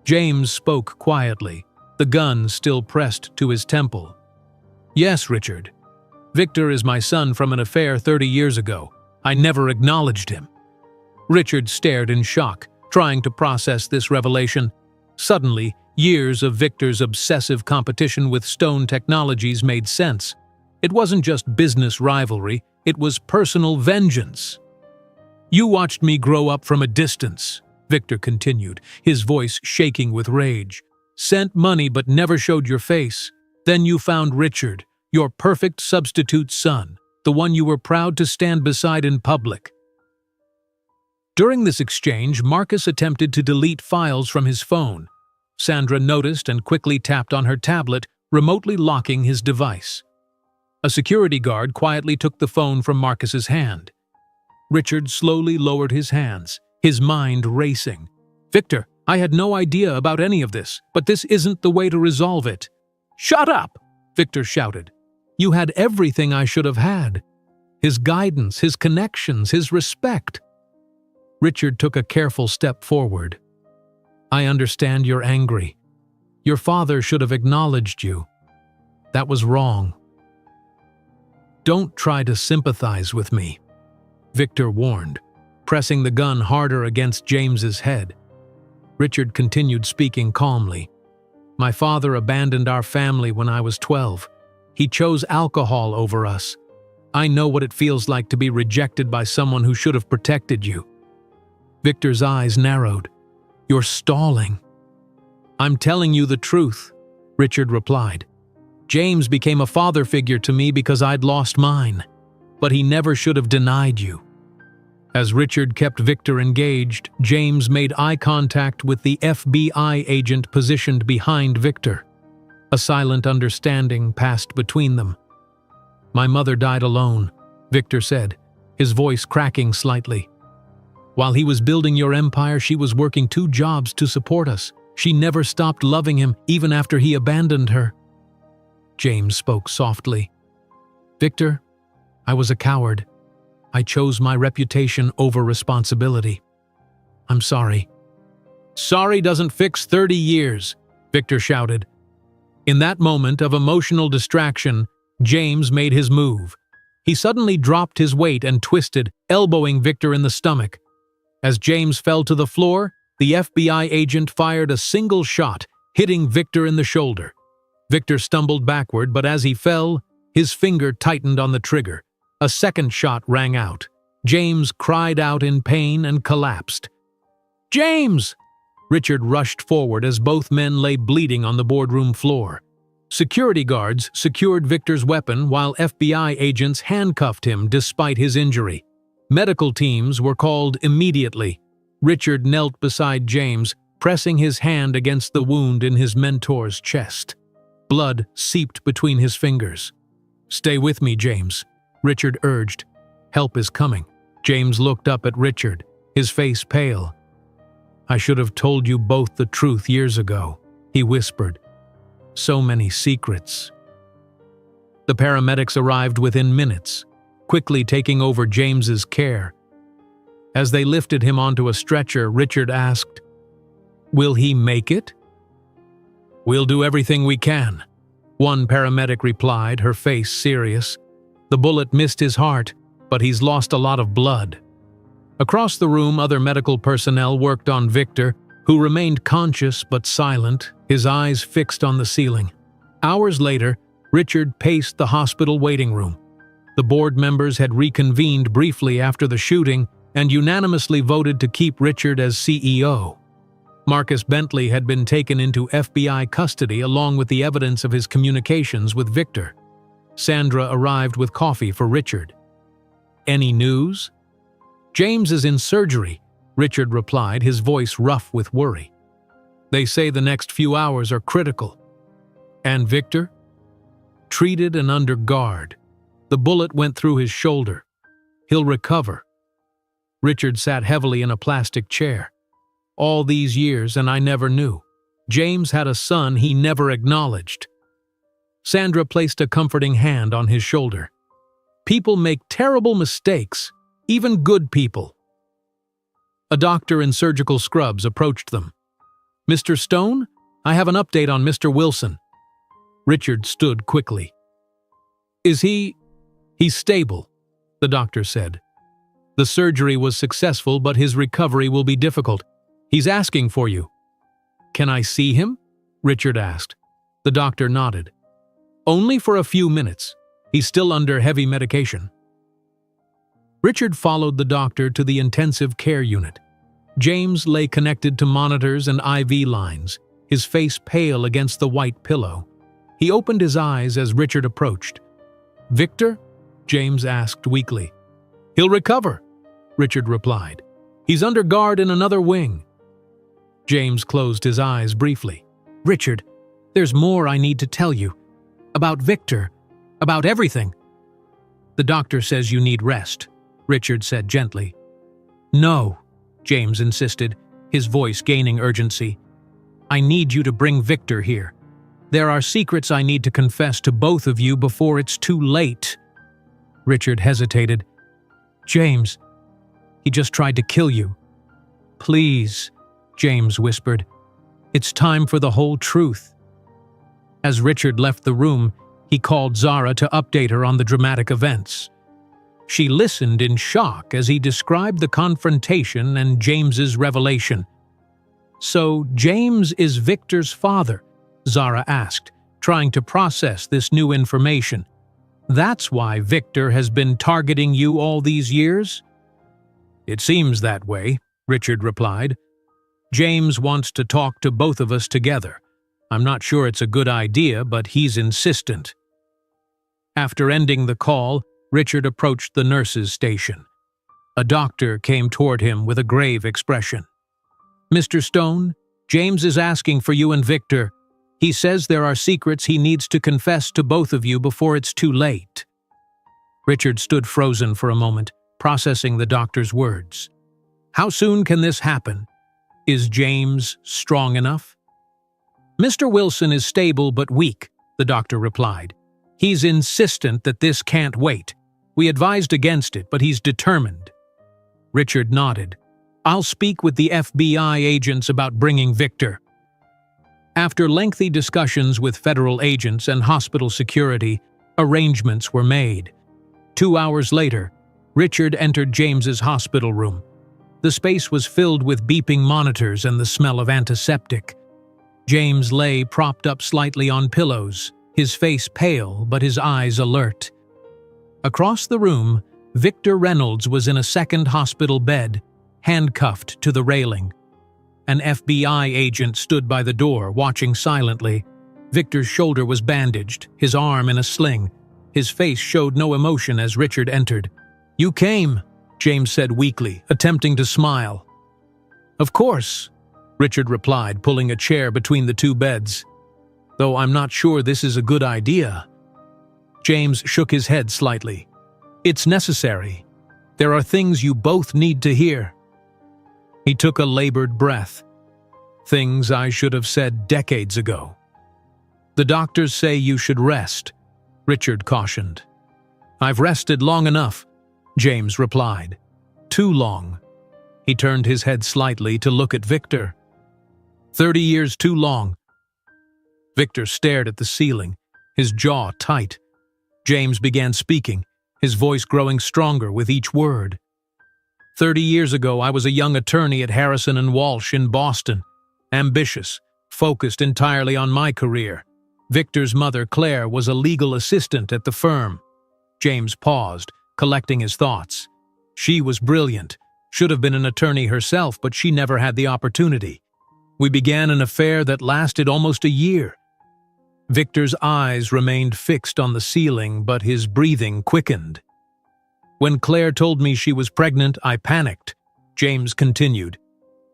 James spoke quietly, the gun still pressed to his temple. Yes, Richard. Victor is my son from an affair 30 years ago. I never acknowledged him. Richard stared in shock, trying to process this revelation. Suddenly, years of Victor's obsessive competition with Stone Technologies made sense. It wasn't just business rivalry, it was personal vengeance. You watched me grow up from a distance, Victor continued, his voice shaking with rage. Sent money but never showed your face. Then you found Richard, your perfect substitute son, the one you were proud to stand beside in public. During this exchange, Marcus attempted to delete files from his phone. Sandra noticed and quickly tapped on her tablet, remotely locking his device. A security guard quietly took the phone from Marcus's hand. Richard slowly lowered his hands, his mind racing. Victor, I had no idea about any of this, but this isn't the way to resolve it. Shut up! Victor shouted. You had everything I should have had. His guidance, his connections, his respect. Richard took a careful step forward. I understand you're angry. Your father should have acknowledged you. That was wrong. Don't try to sympathize with me, Victor warned. pressing the gun harder against James's head. Richard continued speaking calmly. My father abandoned our family when I was 12. He chose alcohol over us. I know what it feels like to be rejected by someone who should have protected you. Victor's eyes narrowed. You're stalling. I'm telling you the truth, Richard replied. James became a father figure to me because I'd lost mine, but he never should have denied you. As Richard kept Victor engaged, James made eye contact with the FBI agent positioned behind Victor. A silent understanding passed between them. My mother died alone, Victor said, his voice cracking slightly. While he was building your empire, she was working 2 jobs to support us. She never stopped loving him, even after he abandoned her. James spoke softly. Victor, I was a coward. I chose my reputation over responsibility. I'm sorry. Sorry doesn't fix 30 years, Victor shouted. In that moment of emotional distraction, James made his move. He suddenly dropped his weight and twisted, elbowing Victor in the stomach. As James fell to the floor, the FBI agent fired a single shot, hitting Victor in the shoulder. Victor stumbled backward, but as he fell, his finger tightened on the trigger. A second shot rang out. James cried out in pain and collapsed. James! Richard rushed forward as both men lay bleeding on the boardroom floor. Security guards secured Victor's weapon while FBI agents handcuffed him despite his injury. Medical teams were called immediately. Richard knelt beside James, pressing his hand against the wound in his mentor's chest. Blood seeped between his fingers. Stay with me, James, Richard urged. Help is coming. James looked up at Richard, his face pale. I should have told you both the truth years ago, he whispered. So many secrets. The paramedics arrived within minutes, quickly taking over James's care. As they lifted him onto a stretcher, Richard asked, Will he make it? We'll do everything we can, one paramedic replied, her face serious. The bullet missed his heart, but he's lost a lot of blood. Across the room, other medical personnel worked on Victor, who remained conscious but silent, his eyes fixed on the ceiling. Hours later, Richard paced the hospital waiting room. The board members had reconvened briefly after the shooting and unanimously voted to keep Richard as CEO. Marcus Bentley had been taken into FBI custody along with the evidence of his communications with Victor. Sandra arrived with coffee for Richard. Any news? James is in surgery, Richard replied, his voice rough with worry. They say the next few hours are critical. And Victor? Treated and under guard. The bullet went through his shoulder. He'll recover. Richard sat heavily in a plastic chair. All these years and I never knew. James had a son he never acknowledged. Sandra placed a comforting hand on his shoulder. People make terrible mistakes, even good people. A doctor in surgical scrubs approached them. Mr. Stone, I have an update on Mr. Wilson. Richard stood quickly. Is he... He's stable, the doctor said. The surgery was successful, but his recovery will be difficult. He's asking for you. Can I see him? Richard asked. The doctor nodded. Only for a few minutes. He's still under heavy medication. Richard followed the doctor to the intensive care unit. James lay connected to monitors and IV lines, his face pale against the white pillow. He opened his eyes as Richard approached. Victor? James asked weakly. He'll recover, Richard replied. He's under guard in another wing. James closed his eyes briefly. Richard, there's more I need to tell you. About Victor. About everything. The doctor says you need rest, Richard said gently. No, James insisted, his voice gaining urgency. I need you to bring Victor here. There are secrets I need to confess to both of you before it's too late. Richard hesitated. James, he just tried to kill you. Please, James whispered. It's time for the whole truth. As Richard left the room, he called Zara to update her on the dramatic events. She listened in shock as he described the confrontation and James's revelation. "So James is Victor's father?" Zara asked, trying to process this new information. "That's why Victor has been targeting you all these years?" "It seems that way," Richard replied. "James wants to talk to both of us together. I'm not sure it's a good idea, but he's insistent." After ending the call, Richard approached the nurse's station. A doctor came toward him with a grave expression. "Mr. Stone, James is asking for you and Victor. He says there are secrets he needs to confess to both of you before it's too late." Richard stood frozen for a moment, processing the doctor's words. "How soon can this happen? Is James strong enough?" "Mr. Wilson is stable but weak," the doctor replied. "He's insistent that this can't wait. We advised against it, but he's determined." Richard nodded. "I'll speak with the FBI agents about bringing Victor." After lengthy discussions with federal agents and hospital security, arrangements were made. 2 hours later, Richard entered James's hospital room. The space was filled with beeping monitors and the smell of antiseptic. James lay propped up slightly on pillows, his face pale but his eyes alert. Across the room, Victor Reynolds was in a second hospital bed, handcuffed to the railing. An FBI agent stood by the door, watching silently. Victor's shoulder was bandaged, his arm in a sling. His face showed no emotion as Richard entered. "You came," James said weakly, attempting to smile. "Of course," Richard replied, pulling a chair between the two beds. "Though I'm not sure this is a good idea." James shook his head slightly. "It's necessary. There are things you both need to hear." He took a labored breath. "Things I should have said decades ago." "The doctors say you should rest," Richard cautioned. "I've rested long enough," James replied. "Too long." He turned his head slightly to look at Victor. 30 years too long." Victor stared at the ceiling, his jaw tight. James began speaking, his voice growing stronger with each word. 30 years ago, I was a young attorney at Harrison and Walsh in Boston. Ambitious, focused entirely on my career. Victor's mother, Claire, was a legal assistant at the firm. James paused, collecting his thoughts. She was brilliant, should have been an attorney herself, but she never had the opportunity. We began an affair that lasted almost a year. Victor's eyes remained fixed on the ceiling, but his breathing quickened. When Claire told me she was pregnant, I panicked, James continued.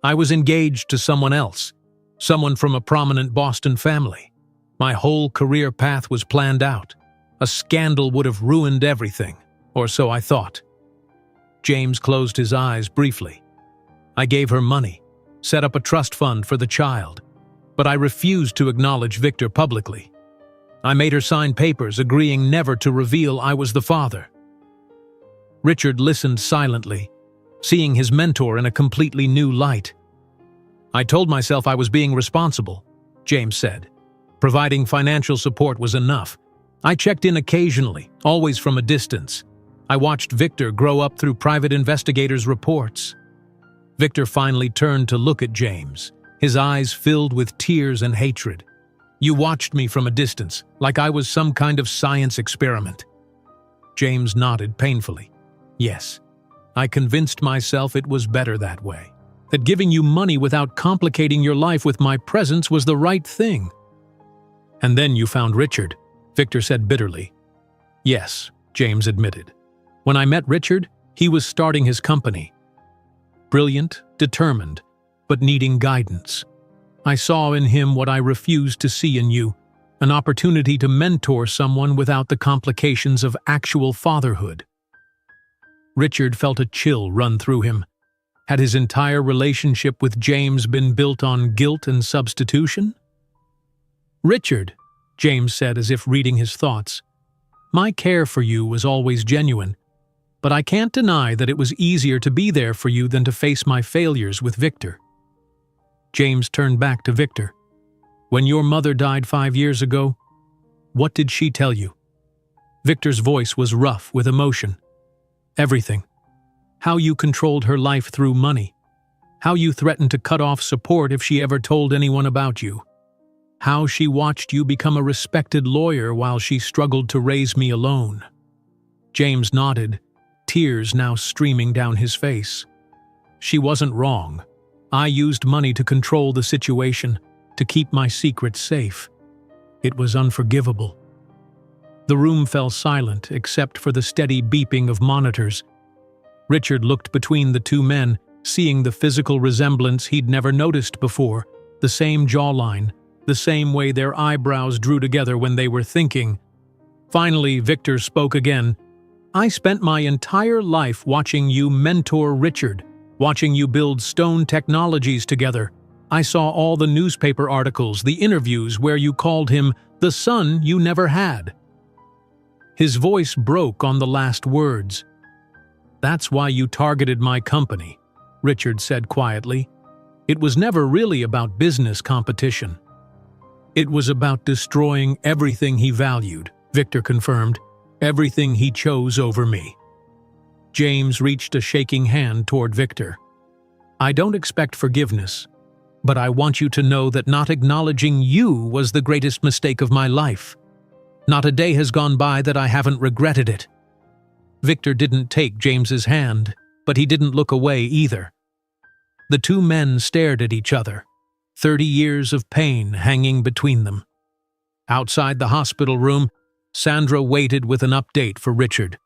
I was engaged to someone else, someone from a prominent Boston family. My whole career path was planned out. A scandal would have ruined everything, or so I thought. James closed his eyes briefly. I gave her money, set up a trust fund for the child, but I refused to acknowledge Victor publicly. I made her sign papers agreeing never to reveal I was the father. Richard listened silently, seeing his mentor in a completely new light. I told myself I was being responsible, James said. Providing financial support was enough. I checked in occasionally, always from a distance. I watched Victor grow up through private investigators' reports. Victor finally turned to look at James, his eyes filled with tears and hatred. You watched me from a distance, like I was some kind of science experiment. James nodded painfully. Yes, I convinced myself it was better that way, that giving you money without complicating your life with my presence was the right thing. And then you found Richard, Victor said bitterly. Yes, James admitted. When I met Richard, he was starting his company. Brilliant, determined, but needing guidance. I saw in him what I refused to see in you, an opportunity to mentor someone without the complications of actual fatherhood. Richard felt a chill run through him. Had his entire relationship with James been built on guilt and substitution? Richard, James said as if reading his thoughts, my care for you was always genuine, but I can't deny that it was easier to be there for you than to face my failures with Victor. James turned back to Victor. When your mother died 5 years ago, what did she tell you? Victor's voice was rough with emotion. Everything. How you controlled her life through money. How you threatened to cut off support if she ever told anyone about you. How she watched you become a respected lawyer while she struggled to raise me alone. James nodded, tears now streaming down his face. She wasn't wrong. I used money to control the situation, to keep my secrets safe. It was unforgivable. The room fell silent except for the steady beeping of monitors. Richard looked between the two men, seeing the physical resemblance he'd never noticed before, the same jawline, the same way their eyebrows drew together when they were thinking. Finally, Victor spoke again. I spent my entire life watching you mentor Richard, watching you build Stone Technologies together. I saw all the newspaper articles, the interviews where you called him the son you never had. His voice broke on the last words. That's why you targeted my company, Richard said quietly. It was never really about business competition. It was about destroying everything he valued, Victor confirmed, everything he chose over me. James reached a shaking hand toward Victor. I don't expect forgiveness, but I want you to know that not acknowledging you was the greatest mistake of my life. Not a day has gone by that I haven't regretted it. Victor didn't take James's hand, but he didn't look away either. The two men stared at each other, 30 years of pain hanging between them. Outside the hospital room, Sandra waited with an update for Richard.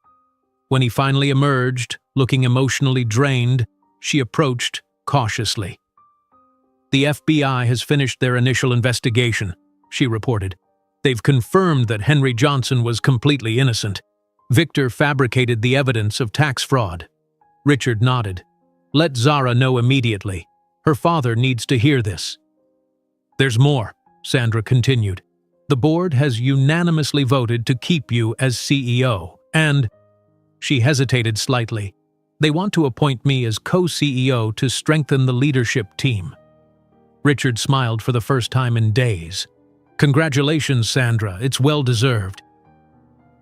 When he finally emerged, looking emotionally drained, she approached cautiously. The FBI has finished their initial investigation, she reported. They've confirmed that Henry Johnson was completely innocent. Victor fabricated the evidence of tax fraud. Richard nodded. Let Zara know immediately. Her father needs to hear this. There's more, Sandra continued. The board has unanimously voted to keep you as CEO, and… She hesitated slightly. They want to appoint me as co-CEO to strengthen the leadership team. Richard smiled for the first time in days. Congratulations, Sandra. It's well-deserved.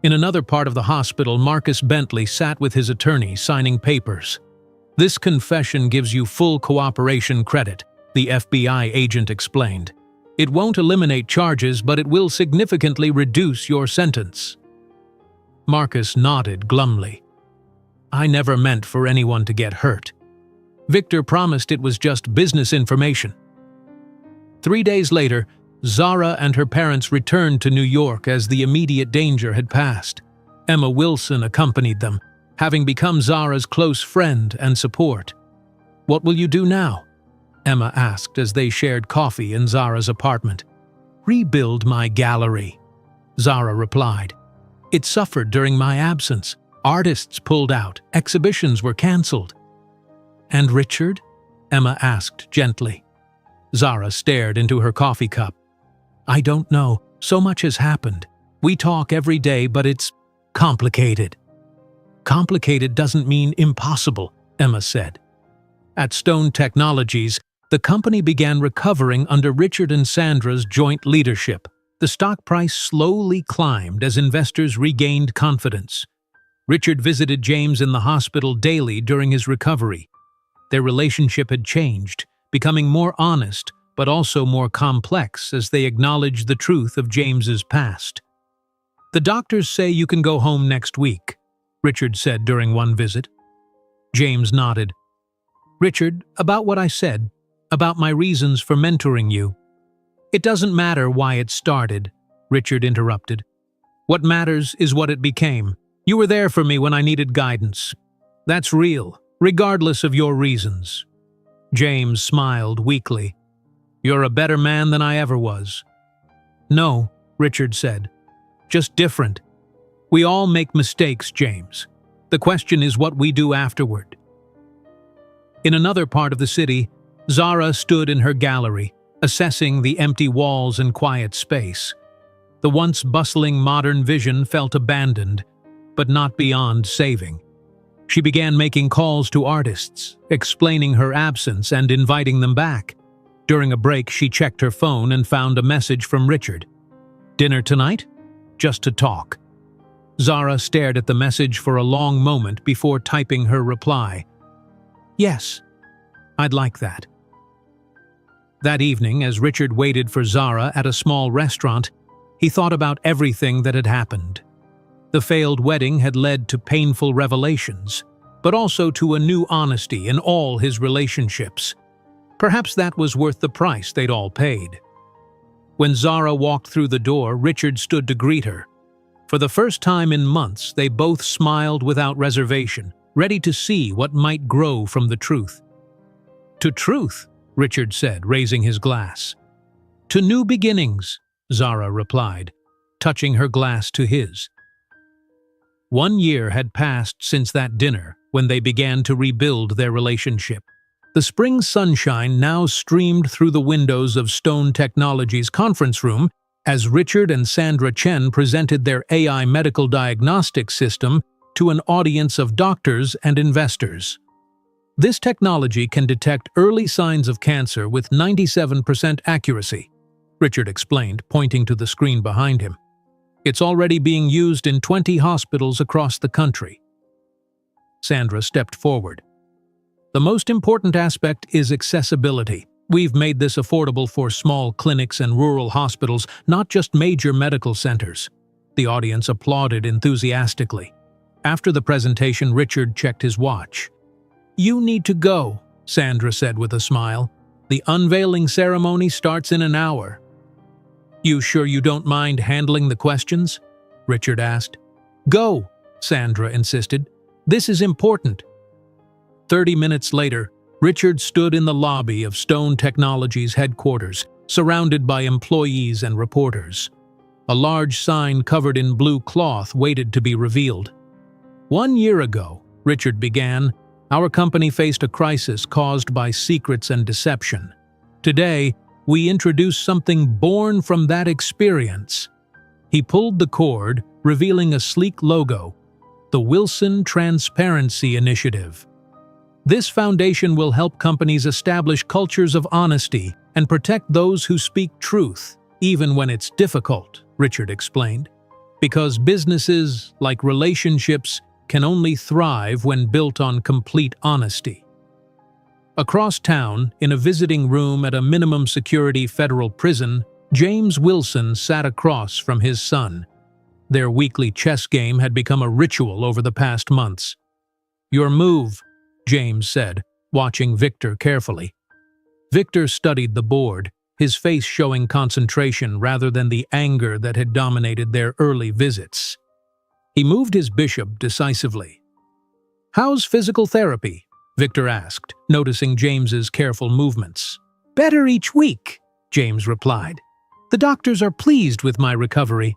In another part of the hospital, Marcus Bentley sat with his attorney signing papers. This confession gives you full cooperation credit, the FBI agent explained. It won't eliminate charges, but it will significantly reduce your sentence. Marcus nodded glumly. I never meant for anyone to get hurt. Victor promised it was just business information. 3 days later, Zara and her parents returned to New York as the immediate danger had passed. Emma Wilson accompanied them, having become Zara's close friend and support. What will you do now? Emma asked as they shared coffee in Zara's apartment. Rebuild my gallery, Zara replied. It suffered during my absence. Artists pulled out, exhibitions were cancelled. And Richard? Emma asked gently. Zara stared into her coffee cup. I don't know. So much has happened. We talk every day, but it's complicated. Complicated doesn't mean impossible, Emma said. At Stone Technologies, the company began recovering under Richard and Sandra's joint leadership. The stock price slowly climbed as investors regained confidence. Richard visited James in the hospital daily during his recovery. Their relationship had changed, becoming more honest, but also more complex as they acknowledged the truth of James's past. The doctors say you can go home next week, Richard said during one visit. James nodded. Richard, about what I said, about my reasons for mentoring you. It doesn't matter why it started, Richard interrupted. What matters is what it became. You were there for me when I needed guidance. That's real, regardless of your reasons. James smiled weakly. You're a better man than I ever was. No, Richard said. Just different. We all make mistakes, James. The question is what we do afterward. In another part of the city, Zara stood in her gallery, assessing the empty walls and quiet space. The once bustling modern vision felt abandoned, but not beyond saving. She began making calls to artists, explaining her absence and inviting them back. During a break, she checked her phone and found a message from Richard. Dinner tonight? Just to talk. Zara stared at the message for a long moment before typing her reply. "Yes, I'd like that." That evening, as Richard waited for Zara at a small restaurant, he thought about everything that had happened. The failed wedding had led to painful revelations, but also to a new honesty in all his relationships. Perhaps that was worth the price they'd all paid. When Zara walked through the door, Richard stood to greet her. For the first time in months, they both smiled without reservation, ready to see what might grow from the truth. "To truth," Richard said, raising his glass. "To new beginnings," Zara replied, touching her glass to his. 1 year had passed since that dinner, when they began to rebuild their relationship. The spring sunshine now streamed through the windows of Stone Technologies' conference room as Richard and Sandra Chen presented their AI medical diagnostic system to an audience of doctors and investors. This technology can detect early signs of cancer with 97% accuracy, Richard explained, pointing to the screen behind him. "It's already being used in 20 hospitals across the country." Sandra stepped forward. "The most important aspect is accessibility. We've made this affordable for small clinics and rural hospitals, not just major medical centers." The audience applauded enthusiastically. After the presentation, Richard checked his watch. "You need to go," Sandra said with a smile. "The unveiling ceremony starts in an hour." "You sure you don't mind handling the questions?" Richard asked. "Go," Sandra insisted. "This is important." 30 minutes later, Richard stood in the lobby of Stone Technologies headquarters, surrounded by employees and reporters. A large sign covered in blue cloth waited to be revealed. "1 year ago," Richard began, "our company faced a crisis caused by secrets and deception. Today, we introduce something born from that experience." He pulled the cord, revealing a sleek logo, the Wilson Transparency Initiative. This foundation will help companies establish cultures of honesty and protect those who speak truth, even when it's difficult, Richard explained. Because businesses, like relationships, can only thrive when built on complete honesty. Across town, in a visiting room at a minimum security federal prison, James Wilson sat across from his son. Their weekly chess game had become a ritual over the past months. "Your move," James said, watching Victor carefully. Victor studied the board, his face showing concentration rather than the anger that had dominated their early visits. He moved his bishop decisively. "How's physical therapy?" Victor asked, noticing James's careful movements. "Better each week," James replied. "The doctors are pleased with my recovery."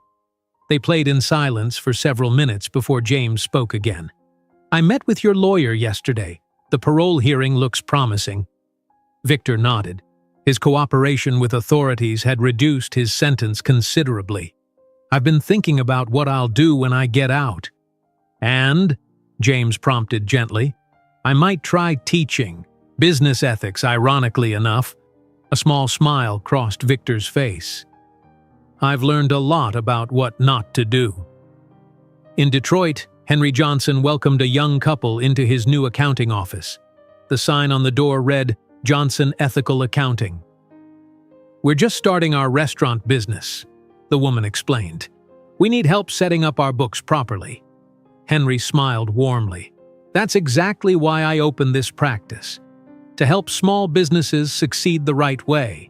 They played in silence for several minutes before James spoke again. "I met with your lawyer yesterday. The parole hearing looks promising." Victor nodded. His cooperation with authorities had reduced his sentence considerably. "I've been thinking about what I'll do when I get out." "And?" James prompted gently. "I might try teaching. Business ethics, ironically enough." A small smile crossed Victor's face. "I've learned a lot about what not to do." In Detroit, Henry Johnson welcomed a young couple into his new accounting office. The sign on the door read, "Johnson Ethical Accounting." "We're just starting our restaurant business," the woman explained. "We need help setting up our books properly." Henry smiled warmly. "That's exactly why I opened this practice, to help small businesses succeed the right way."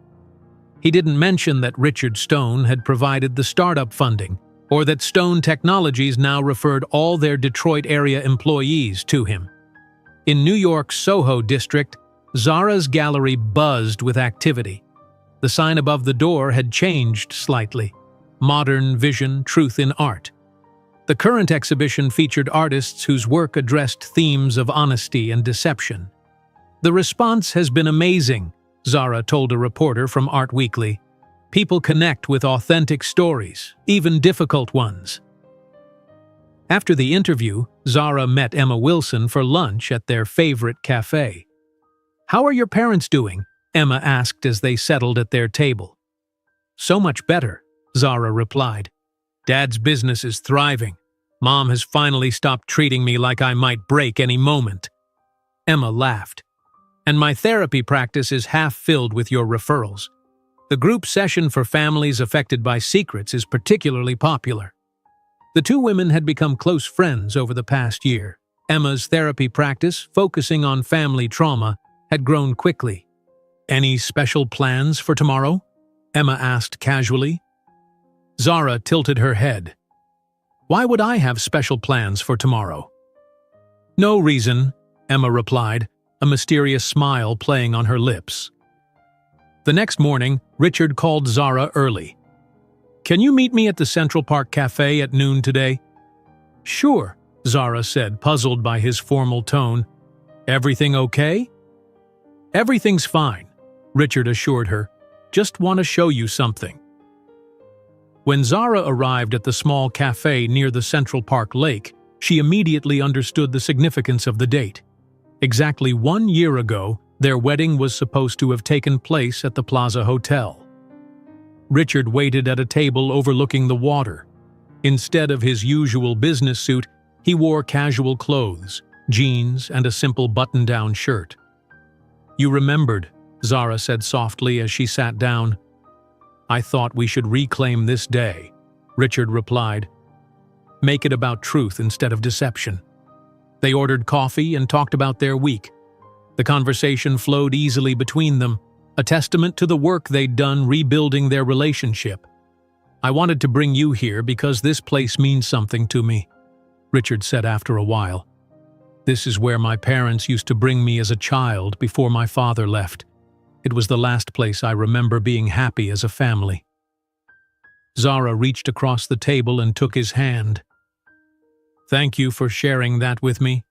He didn't mention that Richard Stone had provided the startup funding, or that Stone Technologies now referred all their Detroit area employees to him. In New York's Soho district, Zara's gallery buzzed with activity. The sign above the door had changed slightly. Modern Vision, Truth in Art. The current exhibition featured artists whose work addressed themes of honesty and deception. "The response has been amazing," Zara told a reporter from Art Weekly. "People connect with authentic stories, even difficult ones." After the interview, Zara met Emma Wilson for lunch at their favorite cafe. "How are your parents doing?" Emma asked as they settled at their table. "So much better," Zara replied. "Dad's business is thriving. Mom has finally stopped treating me like I might break any moment. Emma laughed. And my therapy practice is half filled with your referrals. The group session for families affected by secrets is particularly popular. The two women had become close friends over the past year. Emma's therapy practice, focusing on family trauma, had grown quickly. Any special plans for tomorrow? Emma asked casually. Zara tilted her head. Why would I have special plans for tomorrow? No reason, Emma replied, a mysterious smile playing on her lips. The next morning, Richard called Zara early. Can you meet me at the Central Park Cafe at noon today? Sure, Zara said, puzzled by his formal tone. Everything okay? Everything's fine, Richard assured her. Just want to show you something. When Zara arrived at the small cafe near the Central Park Lake, she immediately understood the significance of the date. Exactly 1 year ago, their wedding was supposed to have taken place at the Plaza Hotel. Richard waited at a table overlooking the water. Instead of his usual business suit, he wore casual clothes, jeans, and a simple button-down shirt. You remembered, Zara said softly as she sat down. I thought we should reclaim this day, Richard replied. Make it about truth instead of deception. They ordered coffee and talked about their week. The conversation flowed easily between them, a testament to the work they'd done rebuilding their relationship. I wanted to bring you here because this place means something to me, Richard said after a while. This is where my parents used to bring me as a child before my father left. It was the last place I remember being happy as a family. Zara reached across the table and took his hand. Thank you for sharing that with me.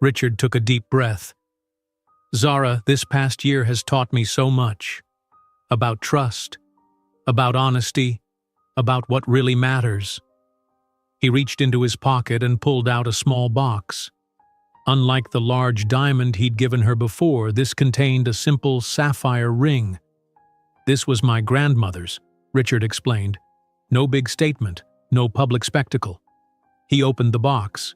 Richard took a deep breath. Zara, this past year has taught me so much. About trust, about honesty, about what really matters. He reached into his pocket and pulled out a small box. Unlike the large diamond he'd given her before, this contained a simple sapphire ring. This was my grandmother's, Richard explained. No big statement, no public spectacle. He opened the box.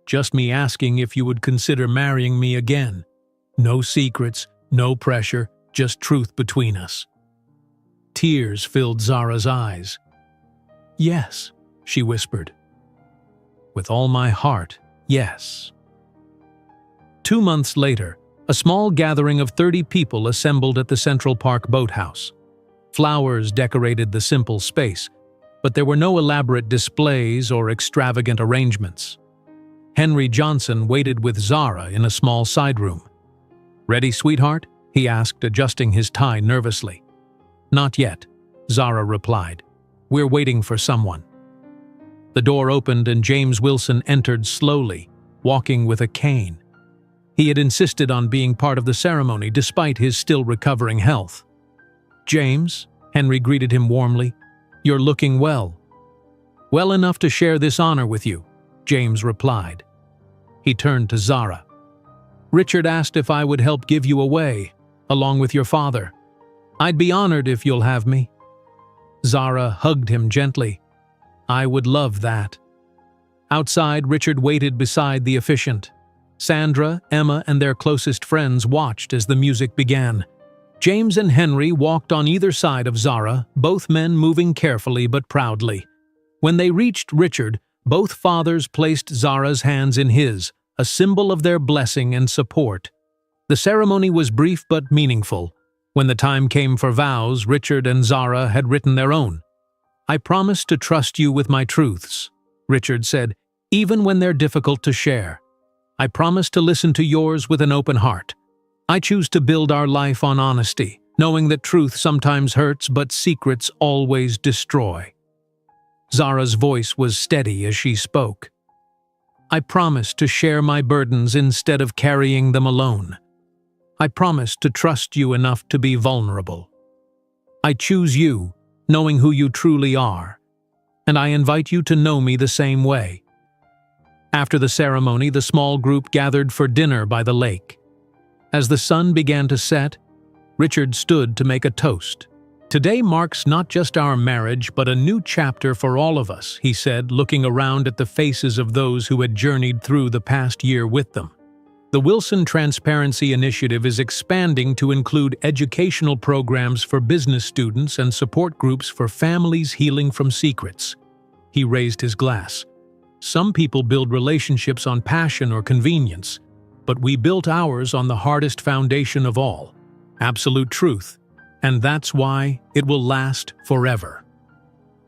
Just me asking if you would consider marrying me again. No secrets, no pressure, just truth between us. Tears filled Zara's eyes. Yes, she whispered. With all my heart, yes. 2 months later, a small gathering of 30 people assembled at the Central Park Boathouse. Flowers decorated the simple space, but there were no elaborate displays or extravagant arrangements. Henry Johnson waited with Zara in a small side room. Ready, sweetheart? He asked, adjusting his tie nervously. Not yet, Zara replied. We're waiting for someone. The door opened and James Wilson entered slowly, walking with a cane. He had insisted on being part of the ceremony despite his still recovering health. James, Henry greeted him warmly. You're looking well. Well enough to share this honor with you, James replied. He turned to Zara. Richard asked if I would help give you away, along with your father. I'd be honored if you'll have me. Zara hugged him gently. I would love that. Outside, Richard waited beside the officiant. Sandra, Emma, and their closest friends watched as the music began. James and Henry walked on either side of Zara, both men moving carefully but proudly. When they reached Richard, both fathers placed Zara's hands in his, a symbol of their blessing and support. The ceremony was brief but meaningful. When the time came for vows, Richard and Zara had written their own. I promise to trust you with my truths, Richard said, even when they're difficult to share. I promise to listen to yours with an open heart. I choose to build our life on honesty, knowing that truth sometimes hurts but secrets always destroy. Zara's voice was steady as she spoke. I promise to share my burdens instead of carrying them alone. I promise to trust you enough to be vulnerable. I choose you, knowing who you truly are, and I invite you to know me the same way. After the ceremony, the small group gathered for dinner by the lake. As the sun began to set, Richard stood to make a toast. "Today marks not just our marriage, but a new chapter for all of us," he said, looking around at the faces of those who had journeyed through the past year with them. The Wilson Transparency Initiative is expanding to include educational programs for business students and support groups for families healing from secrets. He raised his glass. "Some people build relationships on passion or convenience, but we built ours on the hardest foundation of all, absolute truth, and that's why it will last forever."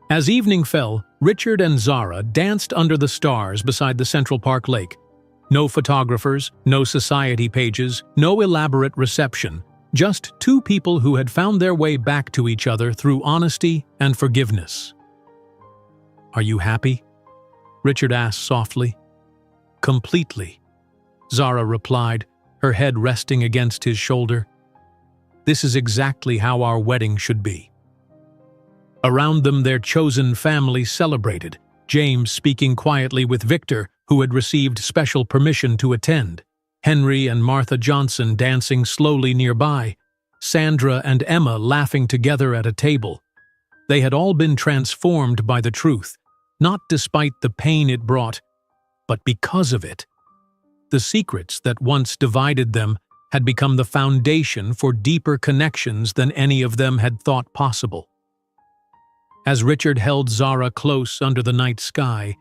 As evening fell, Richard and Zara danced under the stars beside the Central Park Lake. No photographers, no society pages, no elaborate reception, just two people who had found their way back to each other through honesty and forgiveness. "Are you happy?" Richard asked softly. "Completely," Zara replied, her head resting against his shoulder. "This is exactly how our wedding should be." Around them, their chosen family celebrated, James speaking quietly with Victor, who had received special permission to attend, Henry and Martha Johnson dancing slowly nearby, Sandra and Emma laughing together at a table. They had all been transformed by the truth, not despite the pain it brought, but because of it. The secrets that once divided them had become the foundation for deeper connections than any of them had thought possible. As Richard held Zara close under the night sky,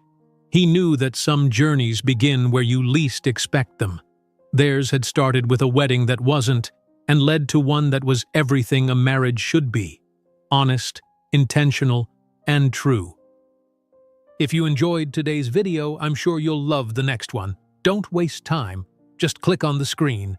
he knew that some journeys begin where you least expect them. Theirs had started with a wedding that wasn't, and led to one that was everything a marriage should be: honest, intentional, and true. If you enjoyed today's video, I'm sure you'll love the next one. Don't waste time. Just click on the screen